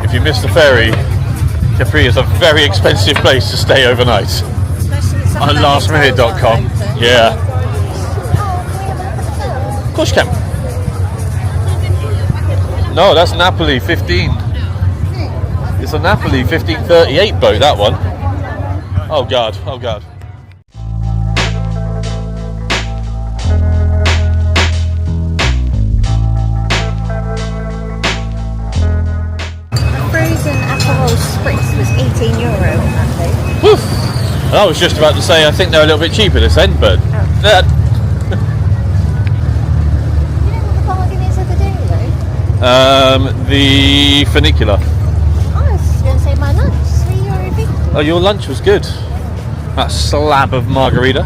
If you miss the ferry, Capri is a very expensive place to stay overnight. On lastminute.com. Yeah. Of course you can. No, that's Napoli 15. It's a Napoli 1538 boat, that one. Oh god, oh god. Frozen Aperol Spritz was €18 on that day. Woof. I was just about to say I think they're a little bit cheaper this end, but that. The fenicular. Oh, I was going to say my lunch, €3.50. Oh, your lunch was good. That slab of margarita.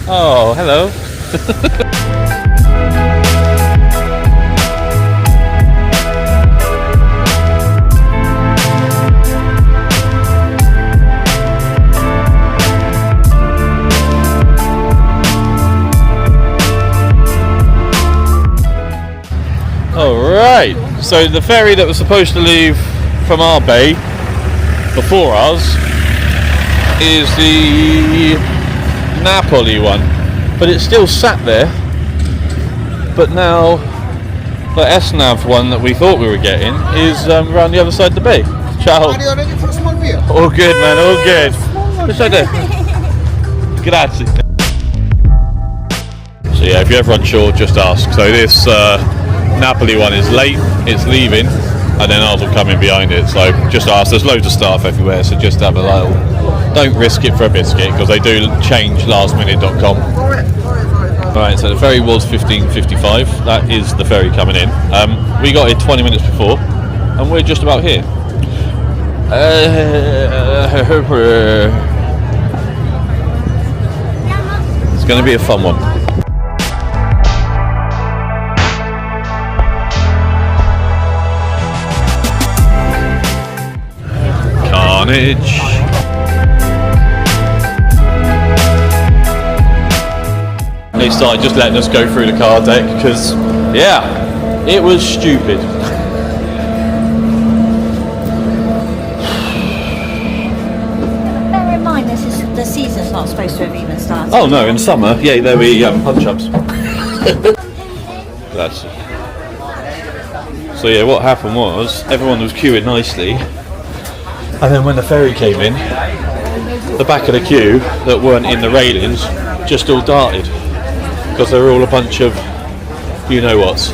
Oh, hello. Alright, so the ferry that was supposed to leave from our bay before us is the Napoli one, but it's still sat there. But now the S-Nav one that we thought we were getting is around the other side of the bay. Ciao. Are you ready for a small beer? All good, man, all good. Grazie. So yeah, if you're ever unsure, just ask. So this Napoli one is late, it's leaving, and then ours will come in behind it. So just ask. There's loads of staff everywhere, so just have a little. Don't risk it for a biscuit, because they do change lastminute.com. Right, so the ferry was 15:55. That is the ferry coming in. We got here 20 minutes before, and we're just about here. It's going to be a fun one. Carnage. They started just letting us go through the car deck because, yeah, it was stupid. Bear in mind, the season's not supposed to have even started. Oh no, in summer, yeah, there'll be punch-ups. That's so yeah, what happened was everyone was queuing nicely, and then when the ferry came in, the back of the queue that weren't in the railings just all darted because they were all a bunch of you-know-whats.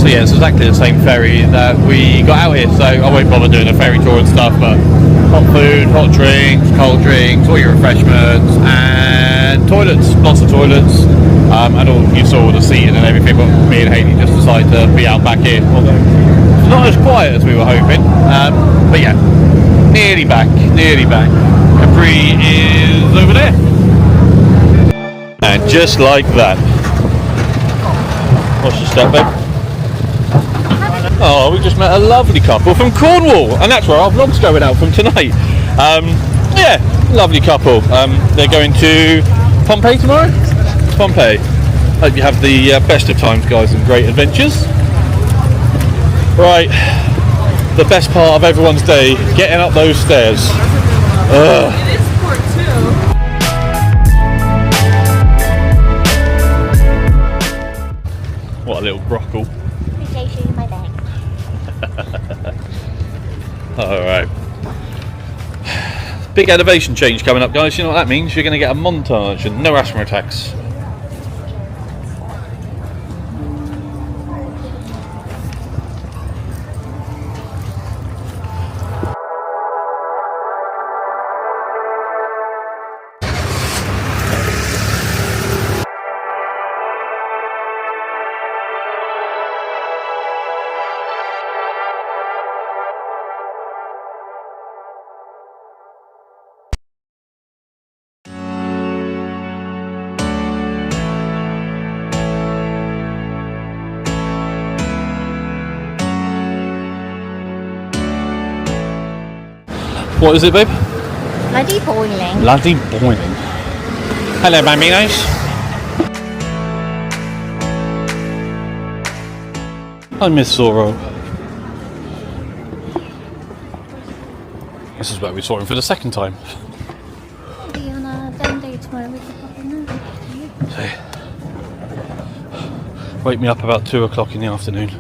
So yeah, it's exactly the same ferry that we got out here, so I won't bother doing a ferry tour and stuff, but hot food, hot drinks, cold drinks, all your refreshments, and toilets, lots of toilets, and all, you saw all the seating and everything, but me and Hayley just decided to be out back here, although it's not as quiet as we were hoping, but yeah, nearly back. Capri is over there. And just like that. Watch your step, babe. Oh, we just met a lovely couple from Cornwall, and that's where our vlog's going out from tonight. Yeah, lovely couple. They're going to Pompeii tomorrow? It's Pompeii. Hope you have the best of times, guys, and great adventures. Right, the best part of everyone's day, getting up those stairs. Ugh. It is port too. What a little brockle. Appreciate you my bag. Alright. Big elevation change coming up, guys. You know what that means? You're going to get a montage and no asthma attacks. What is it, babe? Bloody boiling. Bloody boiling. Hello, bambinos. I miss Zorro. This is where we saw him for the second time. We'll be on a dome day tomorrow with the pop in there. Wake me up about 2 o'clock in the afternoon.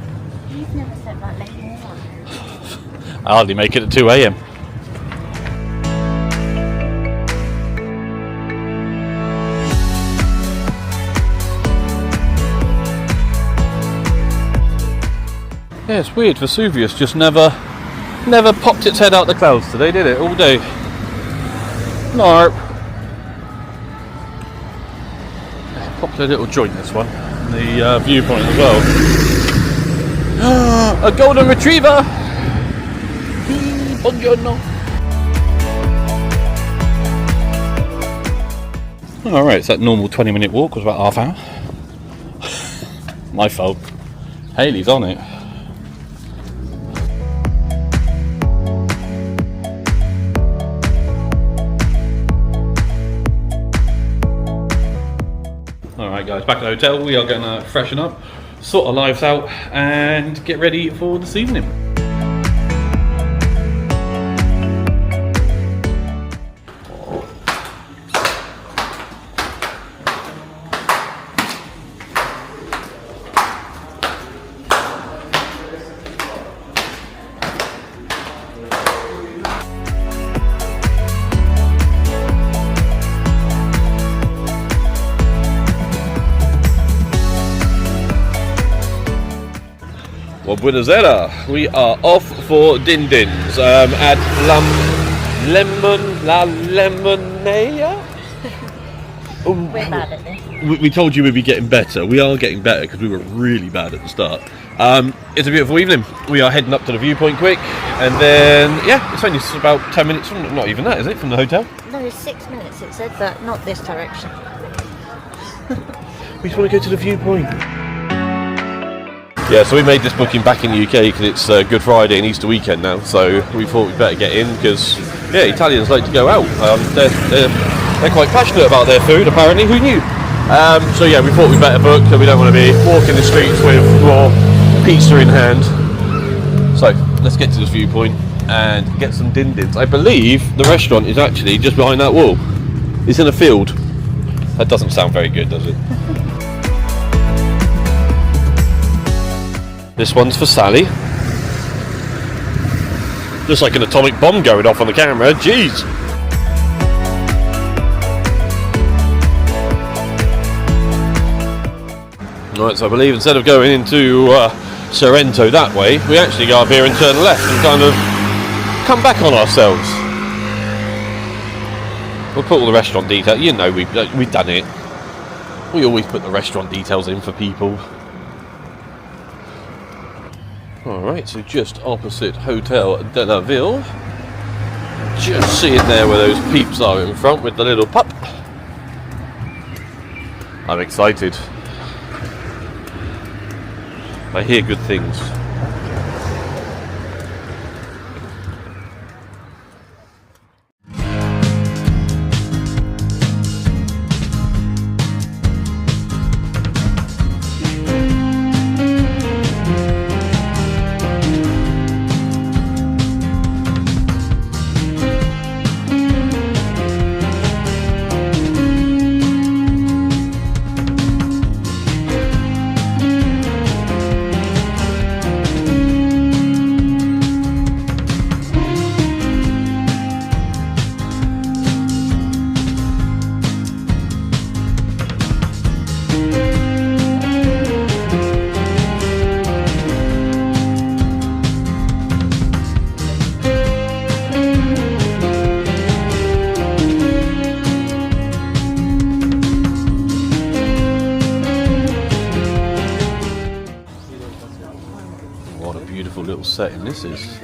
You've never said that late in the morning. I hardly make it at 2 a.m. Yeah, it's weird. Vesuvius just never popped its head out the clouds today, did it? All day. Nope. Popular little joint, this one. The viewpoint as well. A golden retriever. Buongiorno. Alright, so that normal 20-minute walk was about half hour. My fault. Hayley's on it. Alright guys, back at the hotel. We are going to freshen up, sort our lives out and get ready for this evening. Well, buonasera. We are off for Din Din's at La Lemonade. We're bad at this. We told you we'd be getting better. We are getting better because we were really bad at the start. It's a beautiful evening. We are heading up to the viewpoint quick, and then yeah, it's only about 10 minutes from, not even that, is it, from the hotel? No, it's 6 minutes it said, but not this direction. We just want to go to the viewpoint. Yeah, so we made this booking back in the UK because it's Good Friday and Easter weekend now, so we thought we'd better get in because, yeah, Italians like to go out. They're quite passionate about their food, apparently. Who knew? So yeah, we thought we'd better book because we don't want to be walking the streets with raw pizza in hand. So let's get to this viewpoint and get some Din Dins. I believe the restaurant is actually just behind that wall. It's in a field. That doesn't sound very good, does it? This one's for Sally. Just like an atomic bomb going off on the camera. Jeez. Right, so I believe instead of going into Sorrento that way, we actually go up here and turn left and kind of come back on ourselves. We'll put all the restaurant details. You know, we've done it. We always put the restaurant details in for people. Alright, so just opposite Hotel de la Ville. Just seeing there where those peeps are in front with the little pup. I'm excited. I hear good things. What a beautiful little setting this is.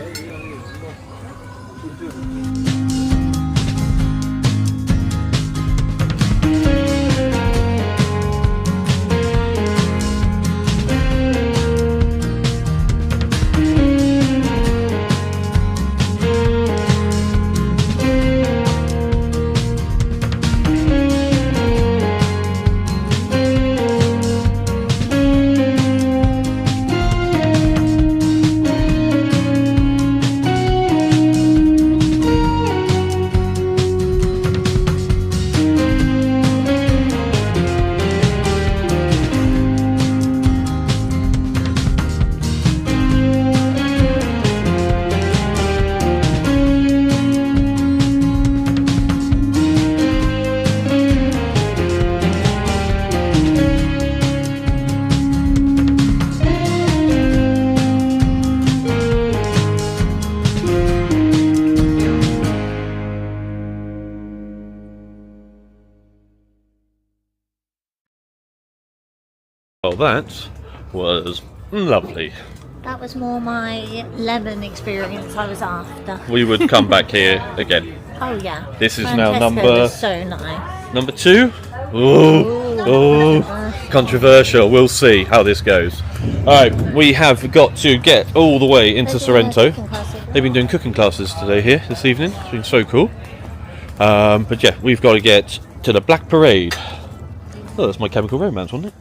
Well, that was lovely. That was more my lemon experience I was after. We would come back here again. Oh yeah. This is Francesco now number was so nice. number 2. Oh, controversial. We'll see how this goes. Alright, we have got to get all the way into Sorrento. They've been doing cooking classes today here this evening. It's been so cool. But yeah, we've got to get to the Black Parade. Oh, that's My Chemical Romance, wasn't it?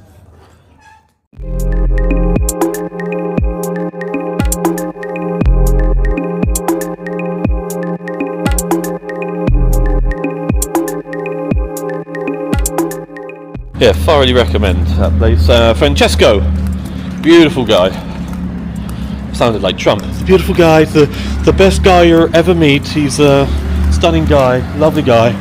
Yeah, thoroughly recommend that place. Francesco, beautiful guy. Sounded like Trump. The beautiful guy, the best guy you'll ever meet. He's a stunning guy, lovely guy.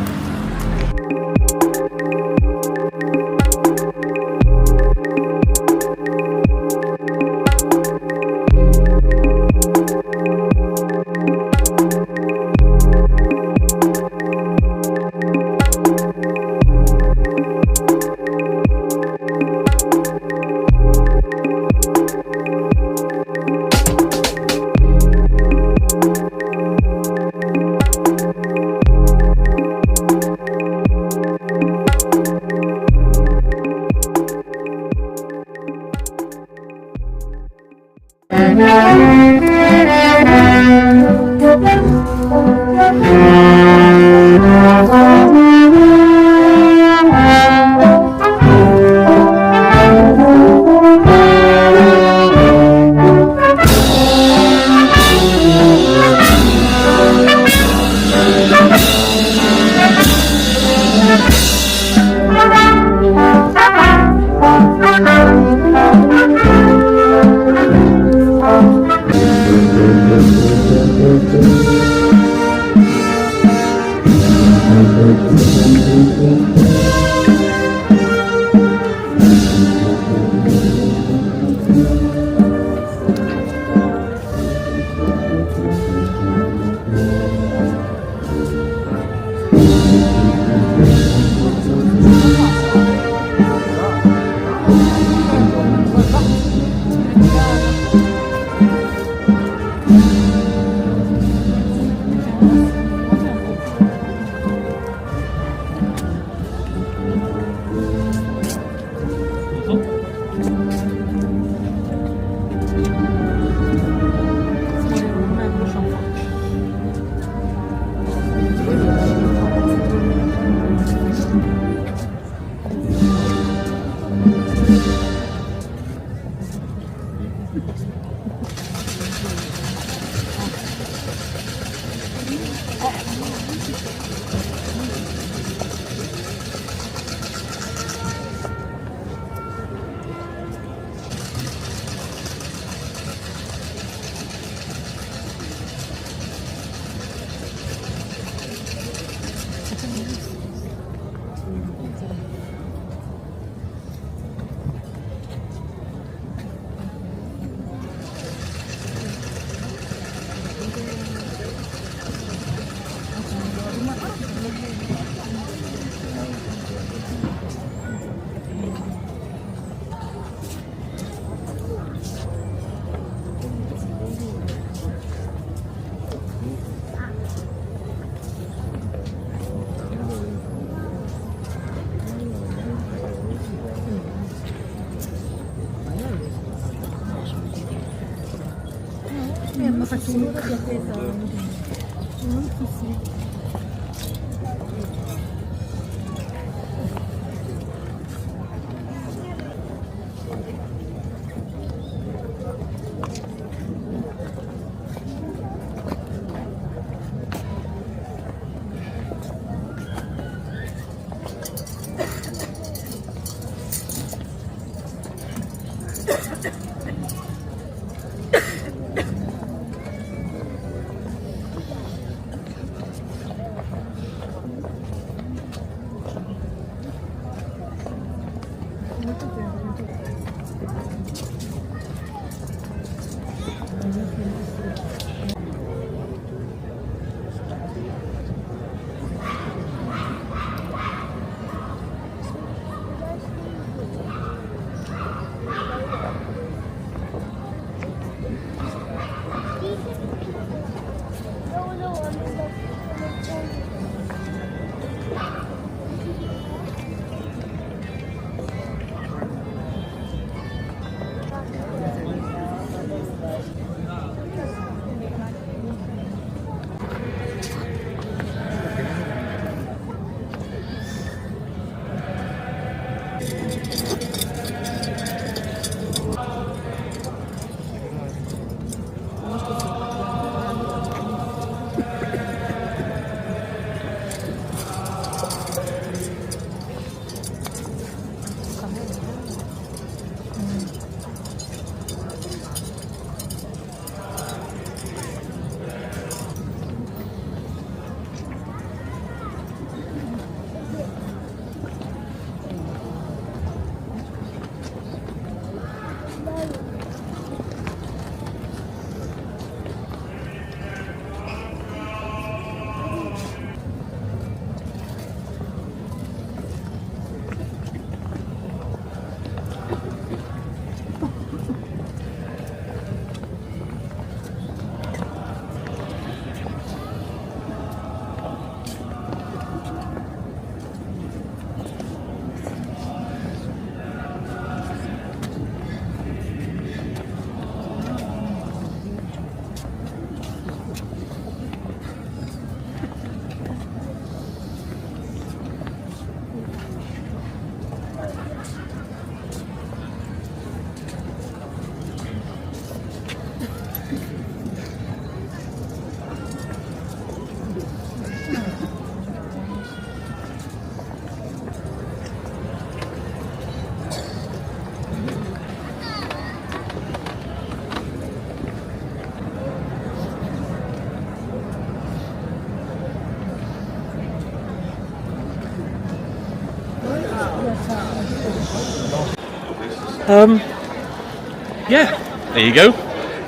Yeah, there you go.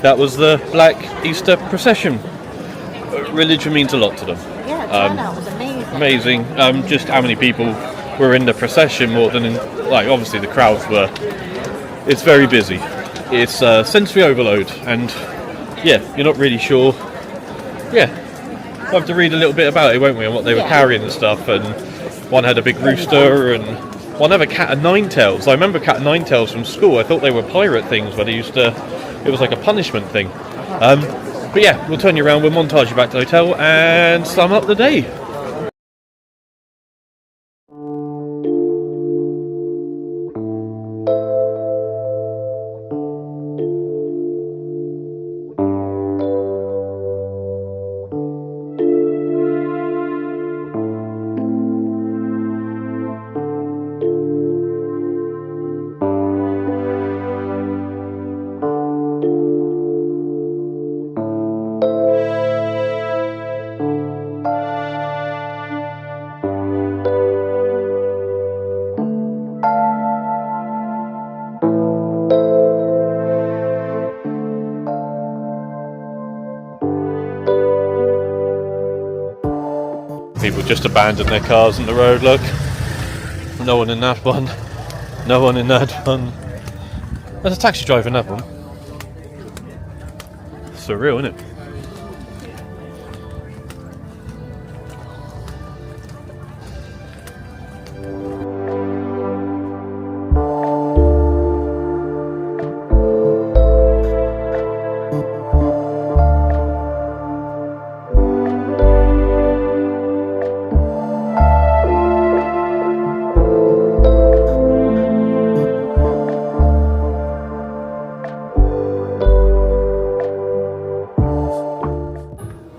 That was the Black Easter procession. Religion means a lot to them. Yeah, the turnout was amazing. Amazing. Just how many people were in the procession more than in, like, obviously the crowds were. It's very busy. It's sensory overload, and yeah, you're not really sure. Yeah, we'll have to read a little bit about it, won't we, and what they were carrying and stuff. And one had a big rooster, and one had a cat of nine tails. I remember cat of nine tails from school. I thought they were pirate things where they used to. It was like a punishment thing. But yeah, we'll turn you around. We'll montage you back to the hotel and sum up the day. People just abandoned their cars on the road, look. No one in that one. No one in that one. There's a taxi driver in that one. Surreal, isn't it?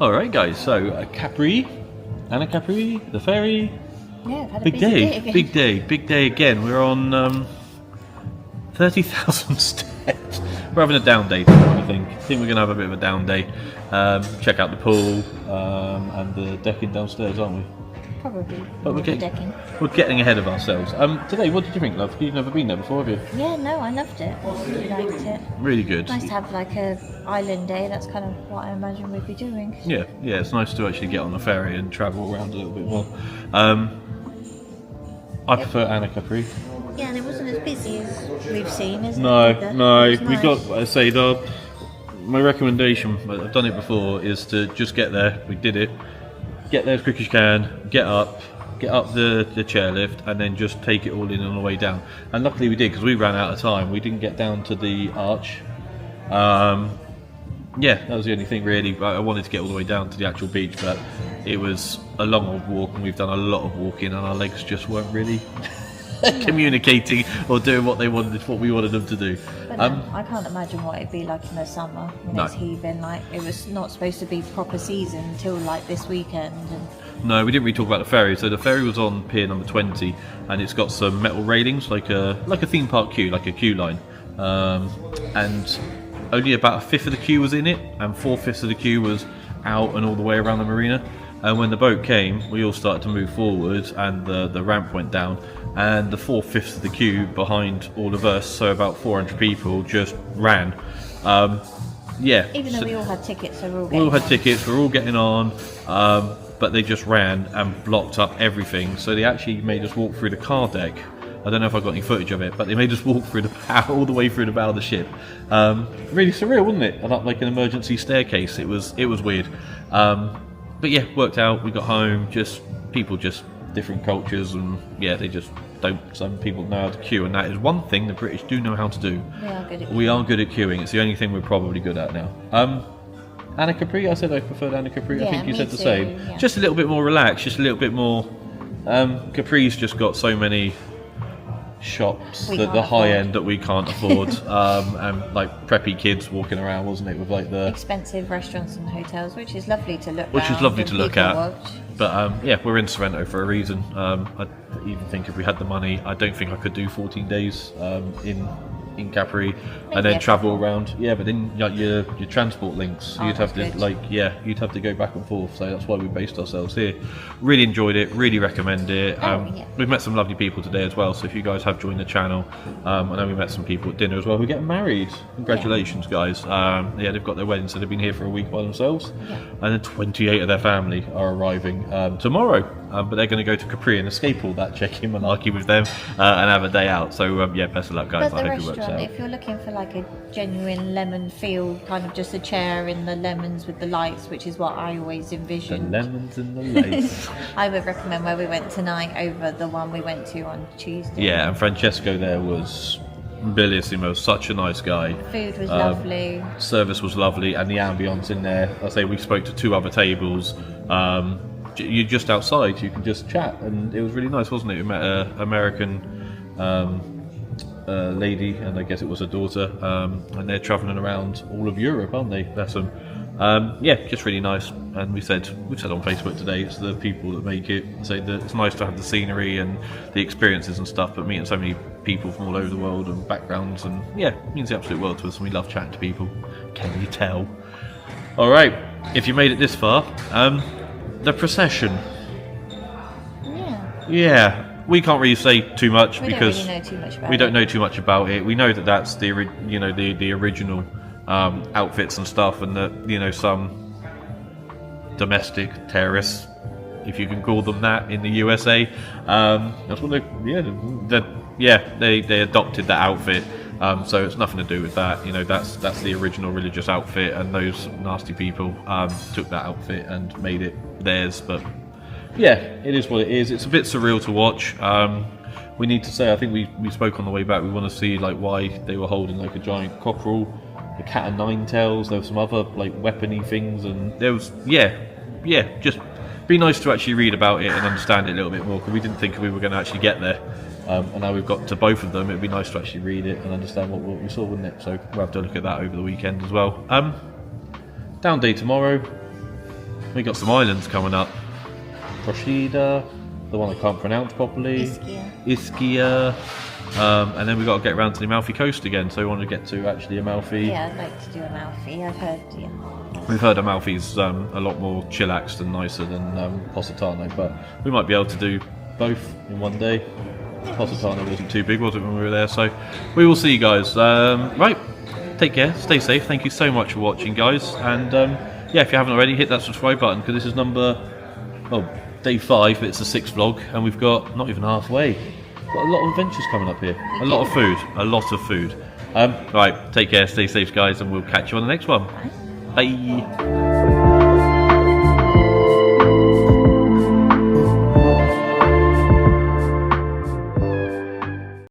Alright guys, so Capri, Capri, the ferry. Yeah, I've had a Big busy day, again. big day again. We're on 30,000 steps. We're having a down day today, I think. I think we're going to have a bit of a down day. Check out the pool and the decking downstairs, aren't we? Probably. But we're getting ahead of ourselves. Today, what did you think, love? You've never been there before, have you? Yeah, no, I loved it. Really liked it. Really good. Nice to have like a island day. That's kind of what I imagine we'd be doing. Yeah, it's nice to actually get on the ferry and travel around a little bit more. I prefer Capri. Yeah, and it wasn't as busy as we've seen, is it? No. It was We nice. got. I say my recommendation. I've done it before. Is to just get there. We did it. Get there as quick as you can. Get up the chairlift, and then just take it all in on the way down. And luckily we did, because we ran out of time. We didn't get down to the arch. Yeah, that was the only thing really. I wanted to get all the way down to the actual beach, but it was a long old walk, and we've done a lot of walking, and our legs just weren't really communicating or doing what we wanted them to do. But I can't imagine what it'd be like in the summer when No. it's heaving. Like, it was not supposed to be proper season until like this weekend. And No, we didn't really talk about the ferry. So the ferry was on pier number 20, and it's got some metal railings, like a theme park queue, like a queue line, and only about a fifth of the queue was in it, and 4/5 of the queue was out and all the way around the marina. And when the boat came, we all started to move forward, and the ramp went down, and the 4/5 of the queue behind all of us, so about 400 people, just ran. even though we all had tickets, so we all had tickets, we're all getting on, but they just ran and blocked up everything. So they actually made us walk through the car deck. I don't know if I got any footage of it, but they made us walk through all the way through the bow of the ship. Really surreal, wasn't it? And up like an emergency staircase. It was weird. But yeah, worked out. We got home. People different cultures, and yeah, they just don't. Some people know how to queue, and that is one thing the British do know how to do. We are good at queuing. It's the only thing we're probably good at now. Capri, I said I preferred Capri. Yeah, I think you me said the too, same. yeah. Just a little bit more relaxed. Just a little bit more. Capri's just got so many shops We that can't the high afford. end that we can't afford, and like preppy kids walking around, wasn't it, with like the expensive restaurants and hotels, which is lovely to look which is round lovely and to look people at. watch. But yeah, we're in Sorrento for a reason. I even think if we had the money, I don't think I could do 14 days in in Capri, Maybe and then a travel couple. around. Yeah, but then like, your transport links, Oh, you'd have to that's good. you'd have to go back and forth. So that's why we based ourselves here. Really enjoyed it. Really recommend it. Yeah. We've met some lovely people today as well. So if you guys have joined the channel, I know we met some people at dinner as well who are getting married. Congratulations, guys. Yeah, they've got their wedding, so they've been here for a week by themselves, and then 28 of their family are arriving tomorrow. But they're going to go to Capri and escape all that check-in malarkey with them and have a day out. So yeah, best of luck, guys. But the I hope it works restaurant, out. if you're looking for like a genuine lemon feel, kind of just a chair in the lemons with the lights, which is what I always The envisioned. lemons and the lace. I would recommend where we went tonight over the one we went to on Tuesday. Yeah, and Francesco there was bellissimo, such a nice guy. Food was lovely. Service was lovely, and the ambience in there. I say we spoke to 2 other tables. You're just outside, you can just chat, and it was really nice, wasn't it? We met an American lady, and I guess it was her daughter, and they're travelling around all of Europe, aren't they? That's them. Yeah, just really nice. And we've said on Facebook today, it's the people that make it. Say that it's nice to have the scenery and the experiences and stuff, but meeting so many people from all over the world and backgrounds, and yeah, it means the absolute world to us, and we love chatting to people. Can you tell? All right, if you made it this far, the procession. Yeah, we can't really say too much We because don't really know too much about we don't it. know too much about it. We know that that's the original outfits and stuff, and that some domestic terrorists, if you can call them that, in the USA, that's what they adopted that outfit. So it's nothing to do with that. That's the original religious outfit, and those nasty people took that outfit and made it theirs. But yeah, it is what it is. It's a bit surreal to watch. We need to say, I think we spoke on the way back, we want to see like why they were holding like a giant cockerel, a cat of nine tails. There were some other like weapony things, and there was just be nice to actually read about it and understand it a little bit more, because we didn't think we were going to actually get there. And now we've got to both of them, it'd be nice to actually read it and understand what we saw, wouldn't it? So we'll have to look at that over the weekend as well. Down day tomorrow, we got some islands coming up. Procida, the one I can't pronounce properly. Ischia. And then we've got to get around to the Amalfi Coast again, so we want to get to actually Amalfi. Yeah, I'd like to do Amalfi. I've heard, We've heard Amalfi's a lot more chillaxed and nicer than Positano, but we might be able to do both in one day. Positano wasn't too big, was it, when we were there? So we will see you guys. Right, take care, stay safe. Thank you so much for watching, guys. And yeah, if you haven't already, hit that subscribe button, because this is day 5, but it's the 6th vlog, and we've got not even halfway. Got a lot of adventures coming up here. A lot of food. Right, take care, stay safe, guys, and we'll catch you on the next one. Bye.